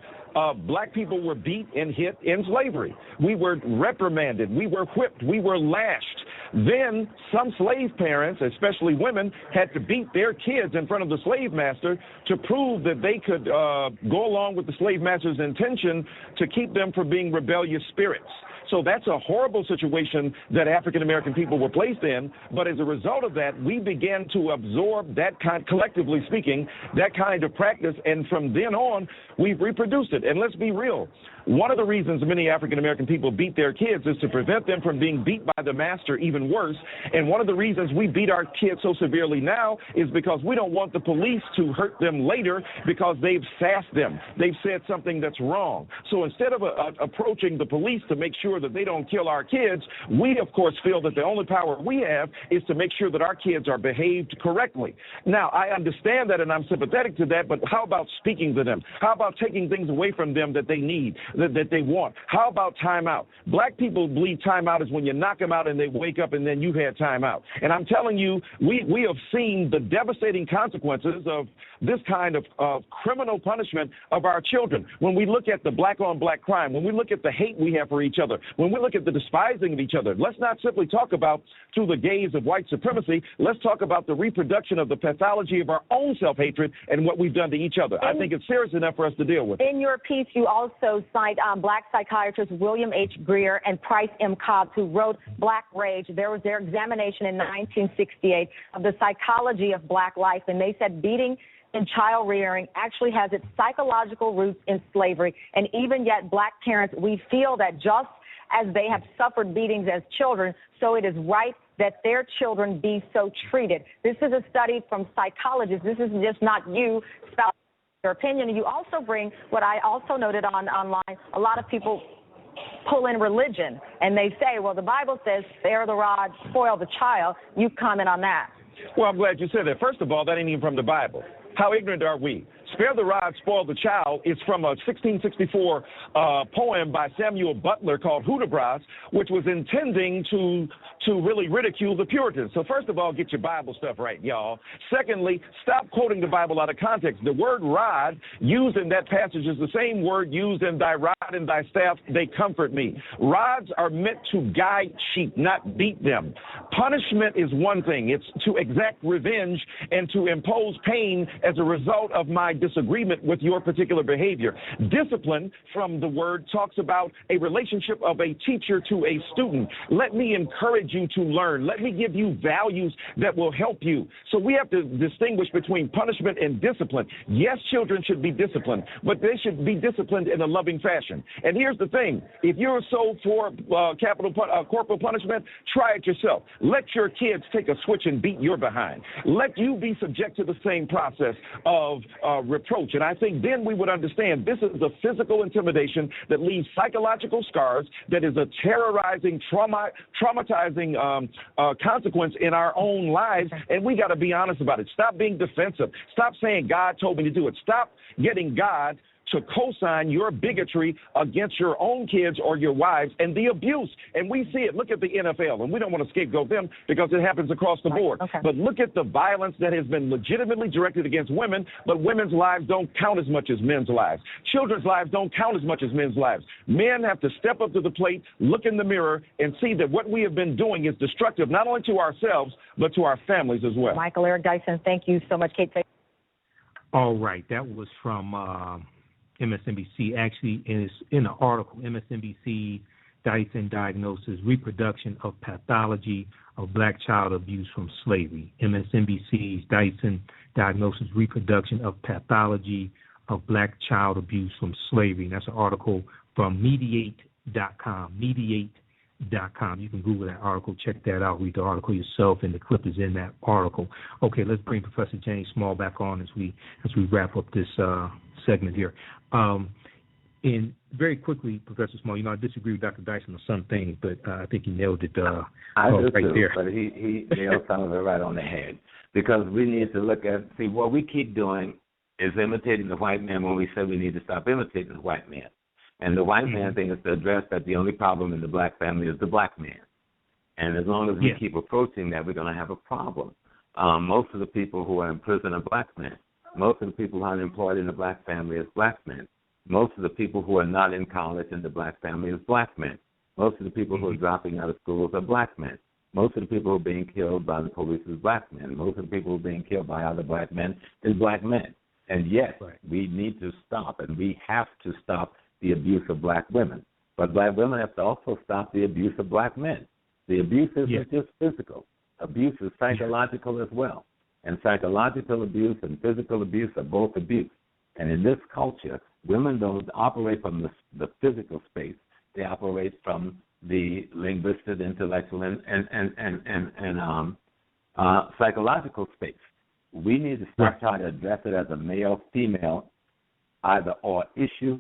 Speaker 4: Black people were beat and hit in slavery. We were reprimanded. We were whipped. We were lashed. Then some slave parents, especially women, had to beat their kids in front of the slave master to prove that they could go along with the slave master's intention to keep them from being rebellious spirits. So that's a horrible situation that African-American people were placed in. But as a result of that, we began to absorb that kind, collectively speaking, that kind of practice. And from then on, we've reproduced it. And let's be real. One of the reasons many African-American people beat their kids is to prevent them from being beat by the master even worse. And one of the reasons we beat our kids so severely now is because we don't want the police to hurt them later because they've sassed them. They've said something that's wrong. So instead of approaching the police to make sure that they don't kill our kids, we, of course, feel that the only power we have is to make sure that our kids are behaved correctly. Now, I understand that and I'm sympathetic to that, but how about speaking to them? How about taking things away from them that they need, that they want? How about timeout? Black people believe timeout is when you knock them out and they wake up and then you've had timeout. And I'm telling you, we have seen the devastating consequences of this kind of criminal punishment of our children. When we look at the black-on-black crime, when we look at the hate we have for each other, when we look at the despising of each other, let's not simply talk about through the gaze of white supremacy. Let's talk about the reproduction of the pathology of our own self-hatred and what we've done to each other. I think it's serious enough for us to deal with.
Speaker 3: In your piece, you also cite black psychiatrists William H. Greer and Price M. Cobbs, who wrote Black Rage. There was their examination in 1968 of the psychology of black life, and they said beating and child rearing actually has its psychological roots in slavery. And even yet, black parents, we feel that just as they have suffered beatings as children, so it is right that their children be so treated. This is a study from psychologists. This is just not you spouting your opinion. You also bring what I also noted online. A lot of people pull in religion, and they say, well, the Bible says, spare the rod, spoil the child. You comment on that.
Speaker 4: Well, I'm glad you said that. First of all, that ain't even from the Bible. How ignorant are we? Spare the rod, spoil the child is from a 1664 poem by Samuel Butler called Hudibras, which was intending to really ridicule the Puritans. So first of all, get your Bible stuff right, y'all. Secondly, stop quoting the Bible out of context. The word rod used in that passage is the same word used in thy rod and thy staff, they comfort me. Rods are meant to guide sheep, not beat them. Punishment is one thing. It's to exact revenge and to impose pain as a result of my disagreement with your particular behavior. Discipline, from the word, talks about a relationship of a teacher to a student. Let me encourage you to learn. Let me give you values that will help you. So we have to distinguish between punishment and discipline. Yes, children should be disciplined, but they should be disciplined in a loving fashion. intimidation. And here's the thing. If you're so for corporal punishment, try it yourself. Let your kids take a switch and beat your behind. Let you be subject to the same process of reproach. And I think then we would understand this is a physical intimidation that leaves psychological scars, that is a terrorizing, traumatizing consequence in our own lives. And we got to be honest about it. Stop being defensive. Stop saying God told me to do it. Stop getting God to co-sign your bigotry against your own kids or your wives and the abuse. And we see it. Look at the NFL, and we don't want to scapegoat them because it happens across the board.
Speaker 3: Okay.
Speaker 4: But look at the violence that has been legitimately directed against women, but women's lives don't count as much as men's lives. Children's lives don't count as much as men's lives. Men have to step up to the plate, look in the mirror, and see that what we have been doing is destructive not only to ourselves, but to our families as well.
Speaker 3: Michael Eric Dyson, thank you so much. Kate.
Speaker 1: All right, that was from MSNBC. Actually, is in the article, MSNBC, Dyson diagnosis, reproduction of pathology of black child abuse from slavery. MSNBC's Dyson diagnosis, reproduction of pathology of black child abuse from slavery. And that's an article from mediate.com. Mediate.com. You can Google that article, check that out, read the article yourself, and the clip is in that article. Okay, let's bring Professor James Small back on as we wrap up this segment here. And very quickly, Professor Small, I disagree with Dr. Dyson on some things, but I think he nailed it
Speaker 2: I do
Speaker 1: right
Speaker 2: too,
Speaker 1: there.
Speaker 2: but he nailed some of it right on the head. Because we need to see what we keep doing is imitating the white man when we say we need to stop imitating the white man. And the white man thing is to address that the only problem in the black family is the black man. And as long as we keep approaching that, we're going to have a problem. Most of the people who are in prison are black men. Most of the people who are unemployed in the black family is black men. Most of the people who are not in college in the black family is black men. Most of the people who are dropping out of schools are black men. Most of the people who are being killed by the police is black men. Most of the people who are being killed by other black men is black men. And yes, we need to stop, and we have to stop the abuse of black women. But black women have to also stop the abuse of black men. The abuse isn't just physical. Abuse is psychological as well. And psychological abuse and physical abuse are both abuse. And in this culture, women don't operate from the physical space. They operate from the linguistic, intellectual, and psychological space. We need to start trying to address it as a male-female either-or issue,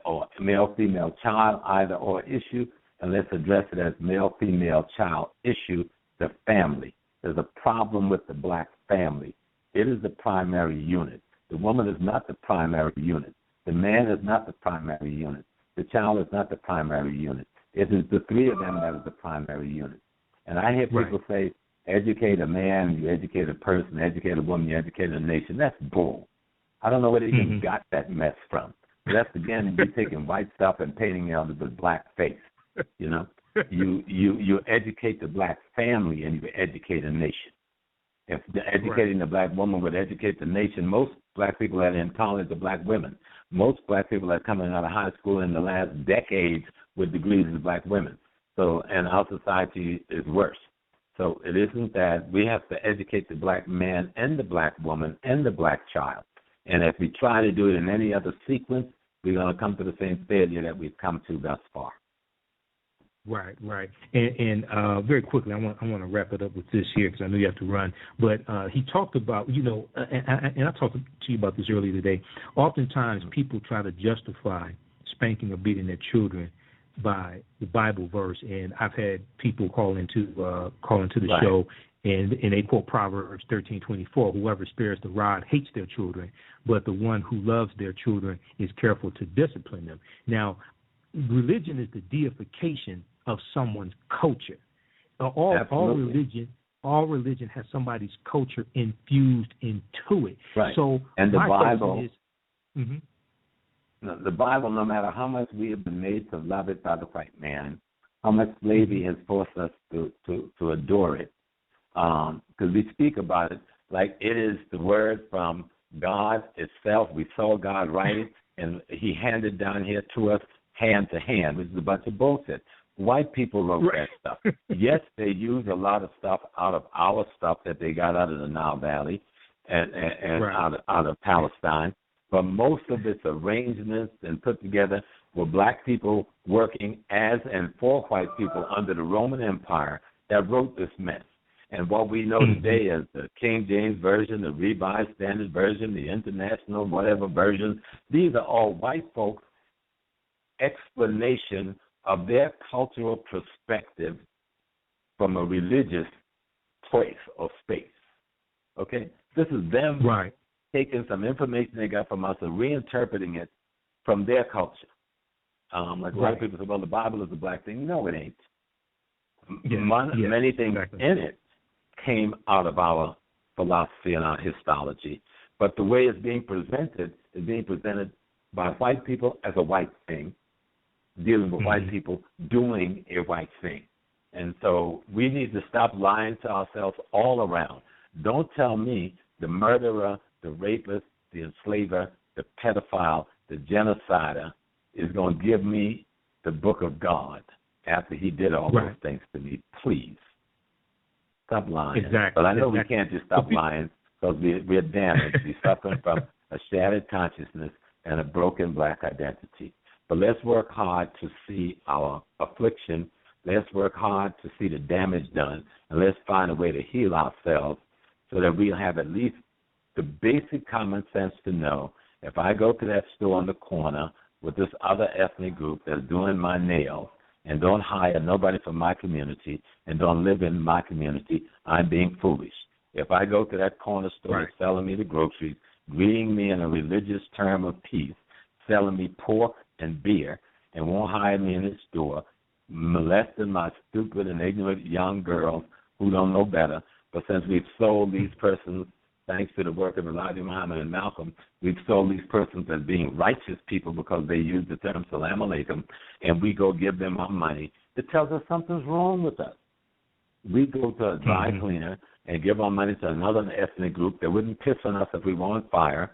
Speaker 2: or male-female child either-or issue, and let's address it as male-female child issue, the family. There's a problem with the black family. It is the primary unit. The woman is not the primary unit. The man is not the primary unit. The child is not the primary unit. It is the three of them that is the primary unit. And I hear people say, educate a man, you educate a person, educate a woman, you educate a nation. That's bull. I don't know where they even got that mess from. But that's, again, you're taking white stuff and painting it on with a black face, You educate the black family and you educate a nation. If educating the black woman would educate the nation, most black people that are in college are black women. Most black people that are coming out of high school in the last decades with degrees are black women. So, and our society is worse. So it isn't that. We have to educate the black man and the black woman and the black child. And if we try to do it in any other sequence, we're going to come to the same failure that we've come to thus far.
Speaker 1: Right. And very quickly, I want to wrap it up with this here because I know you have to run. But he talked about, and I talked to you about this earlier today. Oftentimes, people try to justify spanking or beating their children by the Bible verse, and I've had people call into the show, and they quote Proverbs 13:24. Whoever spares the rod hates their children, but the one who loves their children is careful to discipline them. Now, religion is the deification of someone's culture. All religion has somebody's culture infused into it.
Speaker 2: Right.
Speaker 1: So
Speaker 2: and the Bible
Speaker 1: is,
Speaker 2: the Bible, no matter how much we have been made to love it by the white man, how much slavery has forced us to adore it, because we speak about it like it is the word from God itself. We saw God write it, and He handed down here to us hand to hand, which is a bunch of bullshit. White people wrote that stuff. Yes, they use a lot of stuff out of our stuff that they got out of the Nile Valley and out of Palestine, but most of it's arrangements and put together were black people working as and for white people under the Roman Empire that wrote this mess. And what we know today as the King James Version, the Revised Standard Version, the International whatever version, these are all white folks' explanation of their cultural perspective from a religious place or space. Okay? This is them taking some information they got from us and reinterpreting it from their culture. Like a lot of people say, well, the Bible is a black thing. No, it ain't. Many things in it came out of our philosophy and our histology. But the way it's being presented is being presented by white people as a white thing, dealing with white people doing a white thing. And so we need to stop lying to ourselves all around. Don't tell me the murderer, the rapist, the enslaver, the pedophile, the genocider is going to give me the book of God after he did all those things to me. Please. Stop lying.
Speaker 1: Exactly.
Speaker 2: But I know we can't just stop lying because we're damaged. We're suffering from a shattered consciousness and a broken black identity. But let's work hard to see our affliction. Let's work hard to see the damage done. And let's find a way to heal ourselves so that we'll have at least the basic common sense to know if I go to that store on the corner with this other ethnic group that's doing my nails and don't hire nobody from my community and don't live in my community, I'm being foolish. If I go to that corner store that's selling me the groceries, greeting me in a religious term of peace, selling me pork and beer, and won't hire me in his store, molesting my stupid and ignorant young girls who don't know better, but since we've sold these persons, thanks to the work of Elijah Muhammad and Malcolm, we've sold these persons as being righteous people because they use the term salam alaikum, and we go give them our money. It tells us something's wrong with us. We go to a dry cleaner and give our money to another ethnic group that wouldn't piss on us if we were on fire,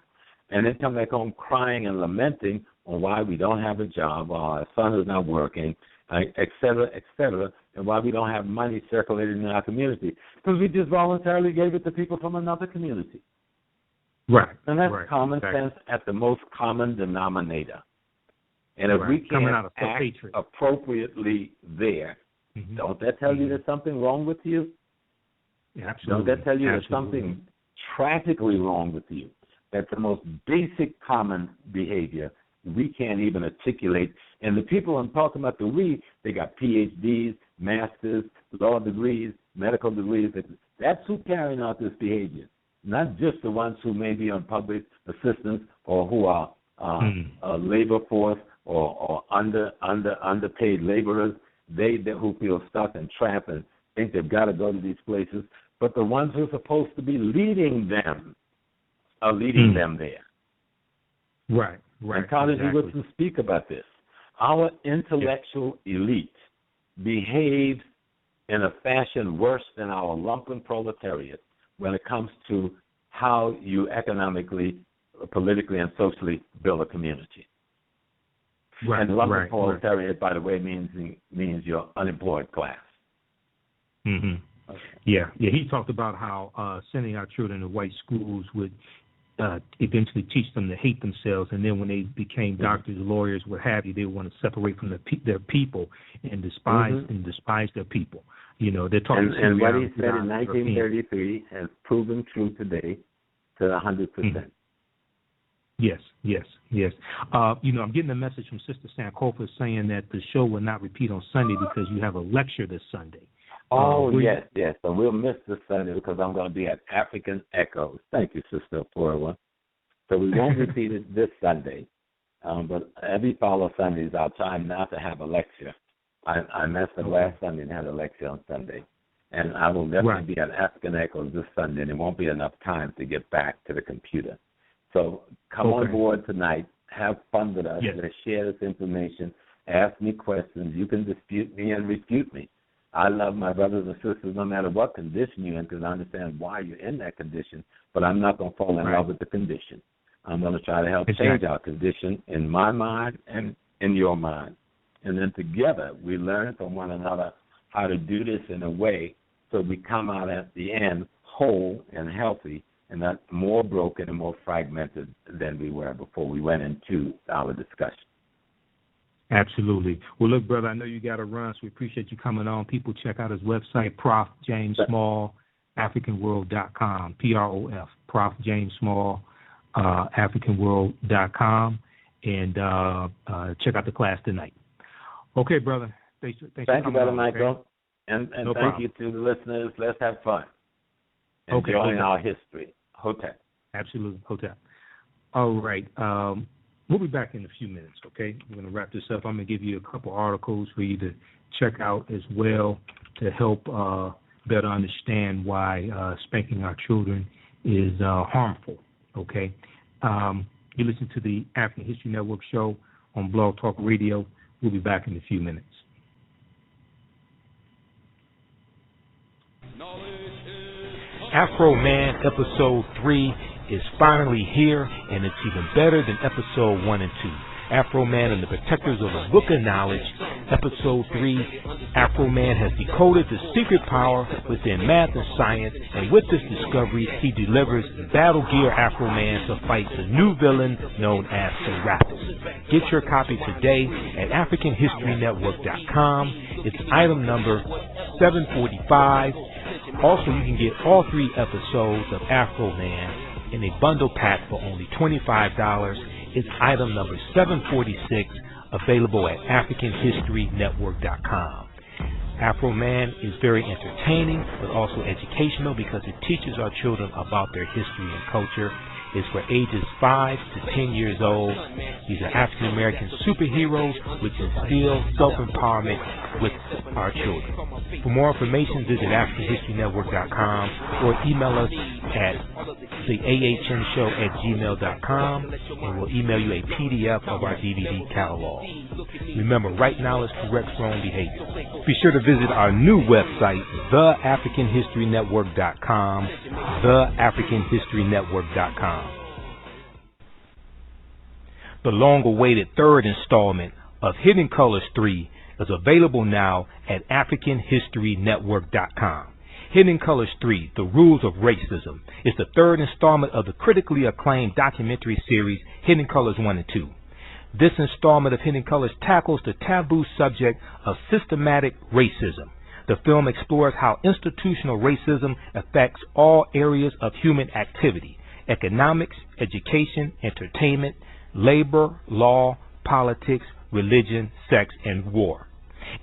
Speaker 2: and then come back home crying and lamenting on why we don't have a job, why our son is not working, et cetera, and why we don't have money circulating in our community. Because we just voluntarily gave it to people from another community.
Speaker 1: Right.
Speaker 2: And that's common sense at the most common denominator. And if we can't act appropriately there, don't that tell you there's something wrong with you?
Speaker 1: Yeah, absolutely.
Speaker 2: Don't that tell you there's something tragically wrong with you? That's the most basic common behavior we can't even articulate. And the people I'm talking about, the we, they got PhDs, masters, law degrees, medical degrees. That's who carrying out this behavior, not just the ones who may be on public assistance or who are labor force or underpaid laborers. They who feel stuck and trapped and think they've got to go to these places, but the ones who are supposed to be leading them are leading them there.
Speaker 1: Right.
Speaker 2: And College Woodson speak about this. Our intellectual elite behaves in a fashion worse than our lumpen proletariat when it comes to how you economically, politically, and socially build a community. And lumpen proletariat, by the way, means your unemployed class.
Speaker 1: Okay. Yeah. He talked about how sending our children to white schools would eventually teach them to hate themselves, and then when they became doctors, lawyers, what have you, they want to separate from their people and despise their people. You know, they're talking.
Speaker 2: And what he said in 1933 has proven true today to 100%.
Speaker 1: Yes. You know, I'm getting a message from Sister Sankofa saying that the show will not repeat on Sunday because you have a lecture this Sunday.
Speaker 2: Yes. So we'll miss this Sunday because I'm going to be at African Echoes. Thank you, Sister Flora. So we won't repeat it this Sunday, but every follow Sunday is our time now to have a lecture. I messed up last Sunday and had a lecture on Sunday. And I will definitely be at African Echoes this Sunday, and it won't be enough time to get back to the computer. So come on board tonight. Have fun with us. Let's share this information. Ask me questions. You can dispute me and refute me. I love my brothers and sisters no matter what condition you're in because I understand why you're in that condition, but I'm not going to fall in love with the condition. I'm going to try to help change our condition in my mind and in your mind. And then together we learn from one another how to do this in a way so we come out at the end whole and healthy and not more broken and more fragmented than we were before we went into our discussion.
Speaker 1: Absolutely. Well, look, brother, I know you got to run, so we appreciate you coming on. People check out his website, Prof. James Small, AfricanWorld.com, Prof. Prof. James Small, AfricanWorld.com, and check out the class tonight. Okay, brother. Thank you,
Speaker 2: Brother Michael.
Speaker 1: Okay?
Speaker 2: And thank you to the listeners. Let's have fun. Enjoying our history. Hotep.
Speaker 1: Absolutely. Hotep. All right. We'll be back in a few minutes, okay? We're going to wrap this up. I'm going to give you a couple articles for you to check out as well to help better understand why spanking our children is harmful, okay? You listen to the African History Network show on Blog Talk Radio. We'll be back in a few minutes. Afro Man Episode 3 is finally here, and it's even better than Episode 1 and 2. Afro Man and the Protectors of the Book of Knowledge, Episode 3, Afro Man has decoded the secret power within math and science, and with this discovery, he delivers Battle Gear Afro Man to fight the new villain known as Serapis. Get your copy today at AfricanHistoryNetwork.com. It's item number 745. Also, you can get all 3 episodes of Afro Man in a bundle pack for only $25. It's item number 746, available at AfricanHistoryNetwork.com. Afro Man is very entertaining, but also educational because it teaches our children about their history and culture. It's for ages 5 to 10 years old. These are African American superheroes which instill self-empowerment with our children. For more information, visit AfricanHistoryNetwork.com or email us at the ahnshow@gmail.com, and we'll email you a PDF of our DVD catalog. Remember, right knowledge corrects wrong behavior. Be sure to visit our new website, theafricanhistorynetwork.com, theafricanhistorynetwork.com. The long-awaited 3rd installment of Hidden Colors 3 is available now at AfricanHistoryNetwork.com. Hidden Colors 3, The Rules of Racism, is the 3rd installment of the critically acclaimed documentary series Hidden Colors 1 and 2. This installment of Hidden Colors tackles the taboo subject of systematic racism. The film explores how institutional racism affects all areas of human activity: economics, education, entertainment, labor, law, politics, religion, sex, and war,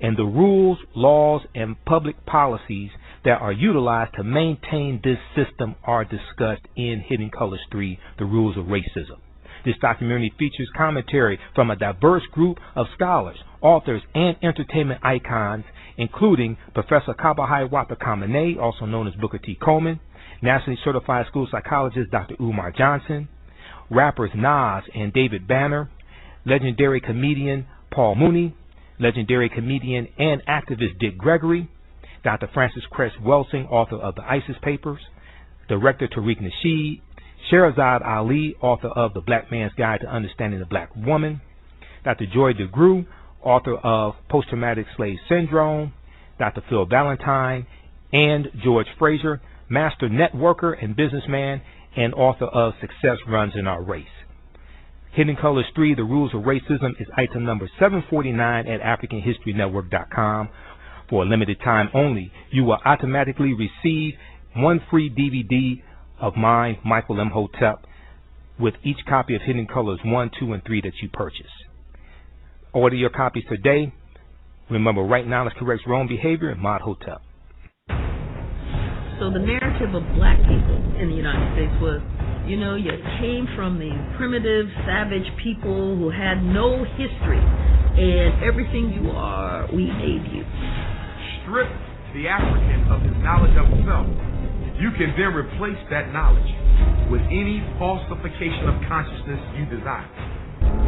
Speaker 1: and the rules, laws, and public policies that are utilized to maintain this system are discussed in Hidden Colors 3, The Rules of Racism. This documentary features commentary from a diverse group of scholars, authors, and entertainment icons, including Professor Kabahai Watakamene, also known as Booker T. Coleman, nationally certified school psychologist Dr. Umar Johnson, rappers Nas and David Banner, legendary comedian Paul Mooney, legendary comedian and activist Dick Gregory, Dr. Francis Cress Welsing, author of the ISIS Papers, director Tariq Nasheed, Sherazad Ali, author of The Black Man's Guide to Understanding the Black Woman, Dr. Joy DeGruy, author of Post-Traumatic Slave Syndrome, Dr. Phil Valentine, and George Fraser, master networker and businessman, and author of Success Runs in Our Race. Hidden Colors 3, The Rules of Racism, is item number 749 at AfricanHistoryNetwork.com. For a limited time only, you will automatically receive 1 free DVD of mine, Michael Imhotep, with each copy of Hidden Colors 1, 2, and 3 that you purchase. Order your copies today. Remember, right knowledge corrects wrong behavior, Mod Hotep.
Speaker 5: So the narrative of black people in the United States was, you know, you came from the primitive, savage people who had no history, and everything you are, we made you.
Speaker 6: Strip the African of his knowledge of himself. You can then replace that knowledge with any falsification of consciousness you desire.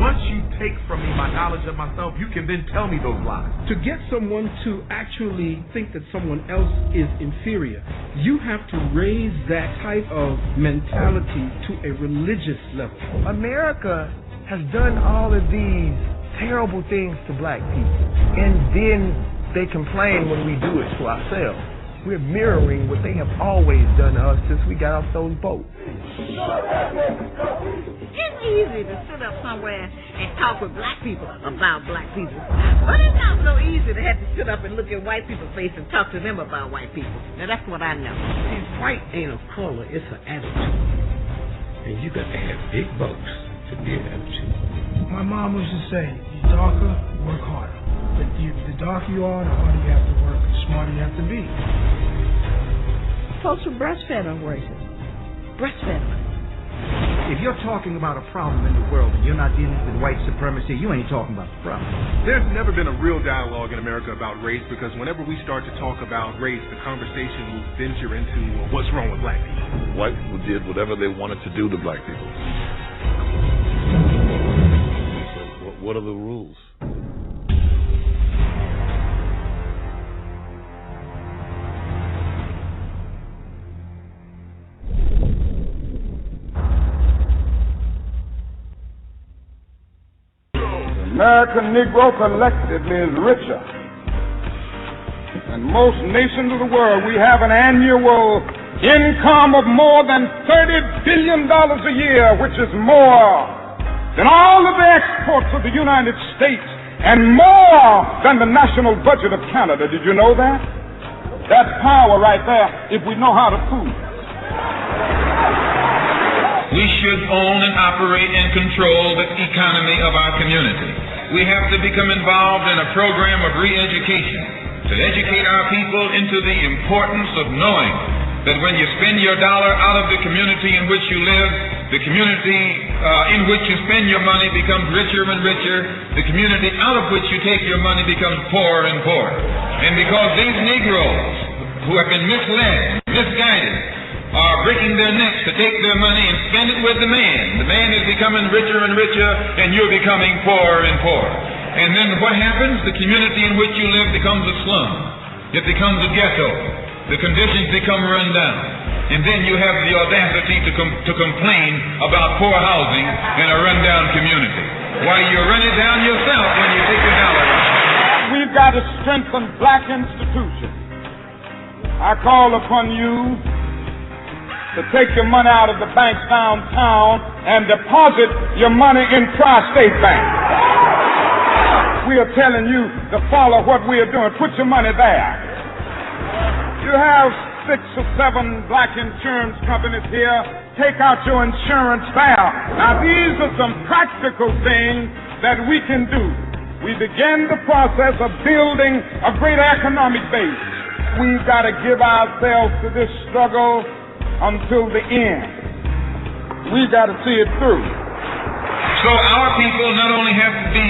Speaker 6: Once you take from me my knowledge of myself, you can then tell me those lies.
Speaker 7: To get someone to actually think that someone else is inferior, you have to raise that type of mentality to a religious level.
Speaker 8: America has done all of these terrible things to black people, and then they complain when we do it to ourselves. We're mirroring what they have always done to us since we got off those boats.
Speaker 5: It's easy to sit up somewhere and talk with black people about black people. But it's not so easy to have to sit up and look at white people's face and talk to them about white people. Now, that's what I know.
Speaker 7: See, white ain't a color, it's an attitude. And you got to have big boats to be an attitude.
Speaker 8: My mom used to say, you darker, work harder. But the darker you are, the harder you have to work, the smarter you have to be.
Speaker 5: Folks were breastfed on racism. Breastfed.
Speaker 9: If you're talking about a problem in the world and you're not dealing with white supremacy, you ain't talking about the problem.
Speaker 6: There's never been a real dialogue in America about race because whenever we start to talk about race, the conversation will venture into what's wrong with black people.
Speaker 10: White people did whatever they wanted to do to black people. So what are the rules?
Speaker 11: American Negro collectively is richer than most nations of the world. We have an annual income of more than $30 billion a year, which is more than all of the exports of the United States and more than the national budget of Canada. Did you know that? That's power right there if we know how to prove it.
Speaker 12: We should own and operate and control the economy of our community. We have to become involved in a program of re-education to educate our people into the importance of knowing that when you spend your dollar out of the community in which you live, the community in which you spend your money becomes richer and richer. The community out of which you take your money becomes poorer and poorer. And because these Negroes who have been misled, misguided, are breaking their necks to take their money and spend it with the man. The man is becoming richer and richer, and you're becoming poorer and poorer. And then what happens? The community in which you live becomes a slum. It becomes a ghetto. The conditions become run down. And then you have the audacity to complain about poor housing in a run-down community. Why, you run it down yourself when you take your dollar out.
Speaker 11: We've got to strengthen black institutions. I call upon you to take your money out of the banks downtown and deposit your money in Tri-State Bank. We are telling you to follow what we are doing. Put your money there. You have 6 or 7 black insurance companies here. Take out your insurance there. Now, these are some practical things that we can do. We begin the process of building a great economic base. We've got to give ourselves to this struggle until the end. We've got to see it through.
Speaker 12: So our people not only have to be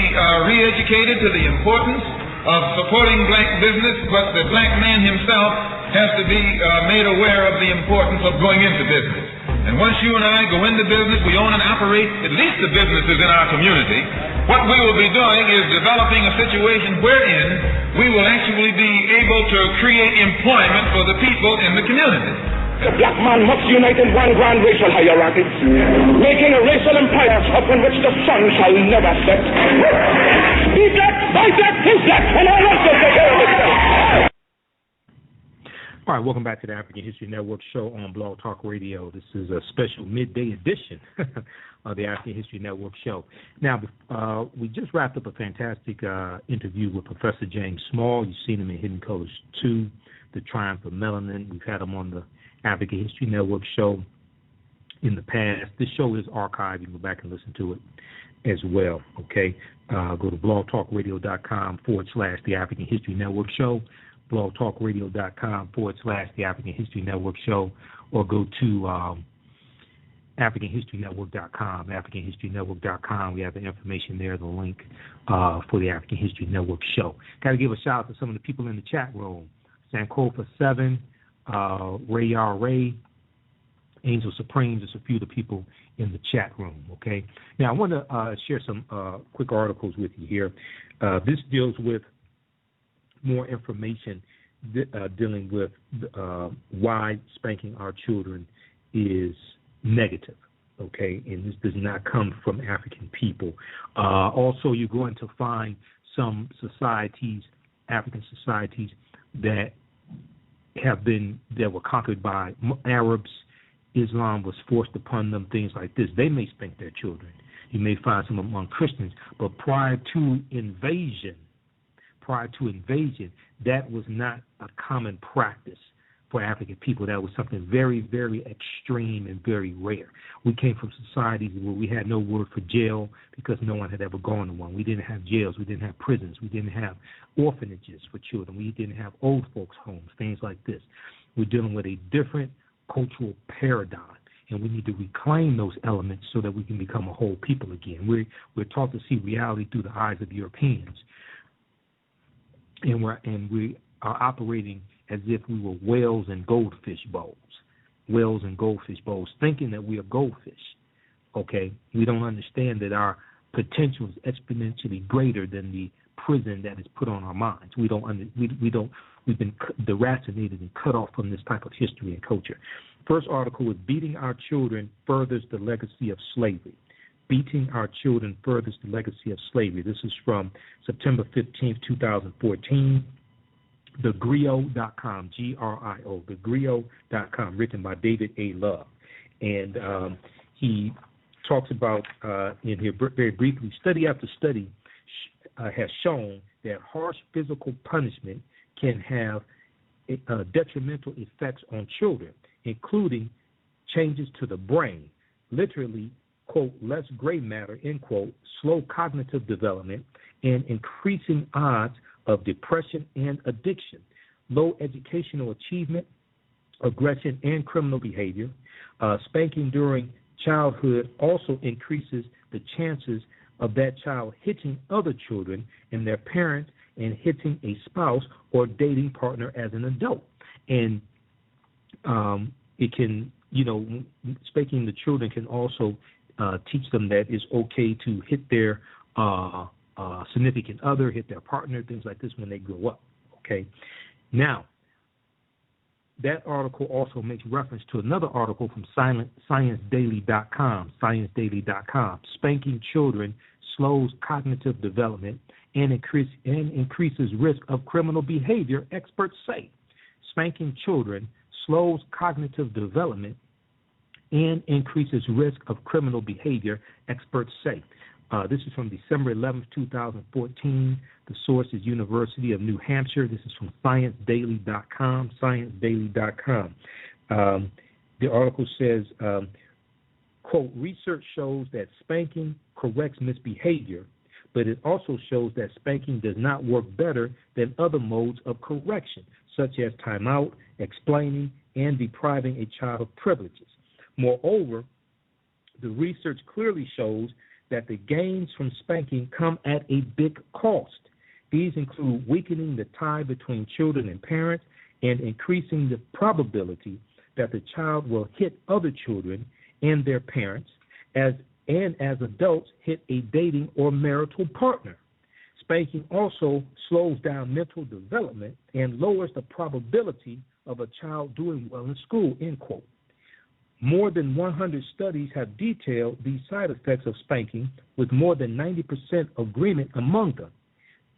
Speaker 12: re-educated to the importance of supporting black business, but the black man himself has to be made aware of the importance of going into business. And once you and I go into business, we own and operate at least the businesses in our community. What we will be doing is developing a situation wherein we will actually be able to create employment for the people in the community.
Speaker 13: The black man must unite in one grand racial hierarchy, making a racial empire upon which the sun shall never set. Be black, buy black, think black, and all else will take care of itself.
Speaker 1: All right, welcome back to the African History Network show on Blog Talk Radio. This is a special midday edition of the African History Network show. Now, we just wrapped up a fantastic interview with Professor James Small. You've seen him in Hidden Colors 2, The Triumph of Melanin. We've had him on the African History Network show in the past. This show is archived. You can go back and listen to it as well, okay? Go to blogtalkradio.com/The African History Network show, blogtalkradio.com/The African History Network show, or go to AfricanHistoryNetwork.com, AfricanHistoryNetwork.com. We have the information there, the link for the African History Network show. Got to give a shout out to some of the people in the chat room. Sankofa 7, Ray R. Ray, Angel Supreme, just a few of the people in the chat room, okay? Now, I want to share some quick articles with you here. This deals with more information dealing with why spanking our children is negative, okay? And this does not come from African people. Also, you're going to find some societies, African societies, that that were conquered by Arabs. Islam was forced upon them, things like this. They may spank their children. You may find some among Christians, but prior to invasion, that was not a common practice for African people. That was something very, very extreme and very rare. We came from societies where we had no word for jail because no one had ever gone to one. We didn't have jails. We didn't have prisons. We didn't have orphanages for children. We didn't have old folks' homes, things like this. We're dealing with a different cultural paradigm, and we need to reclaim those elements so that we can become a whole people again. We're taught to see reality through the eyes of Europeans, and we are operating as if we were whales and goldfish bowls, thinking that we are goldfish. Okay, we don't understand that our potential is exponentially greater than the prison that is put on our minds. We've been deracinated and cut off from this type of history and culture. First article is Beating Our Children Furthers the Legacy of Slavery. Beating Our Children Furthers the Legacy of Slavery. This is from September 15th, 2014. TheGrio.com, Grio, TheGrio.com, written by David A. Love. And he talks about in here very briefly, study after study has shown that harsh physical punishment can have detrimental effects on children, including changes to the brain, literally, quote, less gray matter, end quote, slow cognitive development, and increasing odds of depression and addiction, low educational achievement, aggression, and criminal behavior. Spanking during childhood also increases the chances of that child hitting other children and their parents and hitting a spouse or dating partner as an adult. And it can, spanking the children can also teach them that it's okay to hit their significant other, hit their partner, things like this when they grow up. Okay. Now, that article also makes reference to another article from ScienceDaily.com. Spanking children slows cognitive development and increases risk of criminal behavior, experts say. Spanking children slows cognitive development and increases risk of criminal behavior, experts say. This is from December 11th, 2014. The source is University of New Hampshire. This is from ScienceDaily.com. The article says, quote, research shows that spanking corrects misbehavior, but it also shows that spanking does not work better than other modes of correction, such as timeout, explaining, and depriving a child of privileges. Moreover, the research clearly shows that the gains from spanking come at a big cost. These include weakening the tie between children and parents and increasing the probability that the child will hit other children and their parents, as adults hit a dating or marital partner. Spanking also slows down mental development and lowers the probability of a child doing well in school, end quote. More than 100 studies have detailed these side effects of spanking, with more than 90% agreement among them.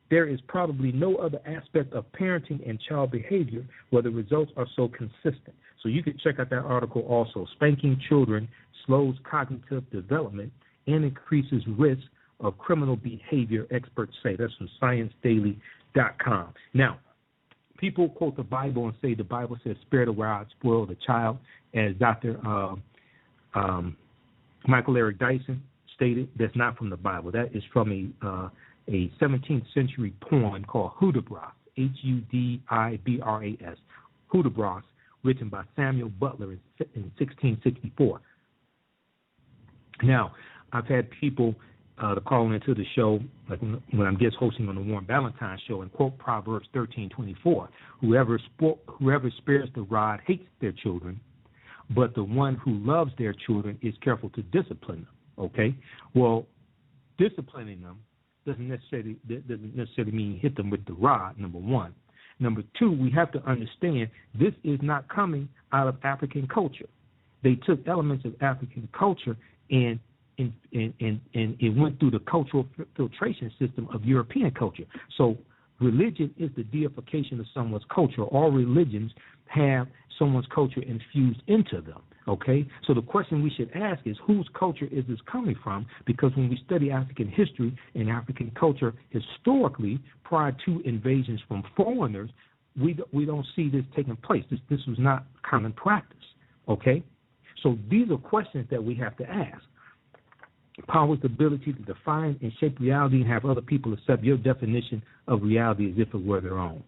Speaker 1: There is probably no other aspect of parenting and child behavior where the results are so consistent. So you can check out that article also. Spanking children slows cognitive development and increases risk of criminal behavior, experts say. That's from ScienceDaily.com. Now, people quote the Bible and say the Bible says, spare the rod, spoil the child. As Dr. Michael Eric Dyson stated, that's not from the Bible. That is from a 17th century poem called Hudibras, Hudibras, Hudibras, written by Samuel Butler in 1664. Now, I've had people to call into the show, like when I'm guest hosting on the Warren Ballantyne show, and quote Proverbs 13:24. Whoever spares the rod hates their children, but the one who loves their children is careful to discipline them. Okay? Well, disciplining them doesn't necessarily mean hit them with the rod, number one. Number two, we have to understand this is not coming out of African culture. They took elements of African culture and it went through the cultural filtration system of European culture. So religion is the deification of someone's culture. All religions have someone's culture infused into them. Okay, so the question we should ask is, whose culture is this coming from? Because when we study African history and African culture historically, prior to invasions from foreigners, we don't see this taking place. This was not common practice. Okay, so these are questions that we have to ask. Power's ability to define and shape reality and have other people accept your definition of reality as if it were their own.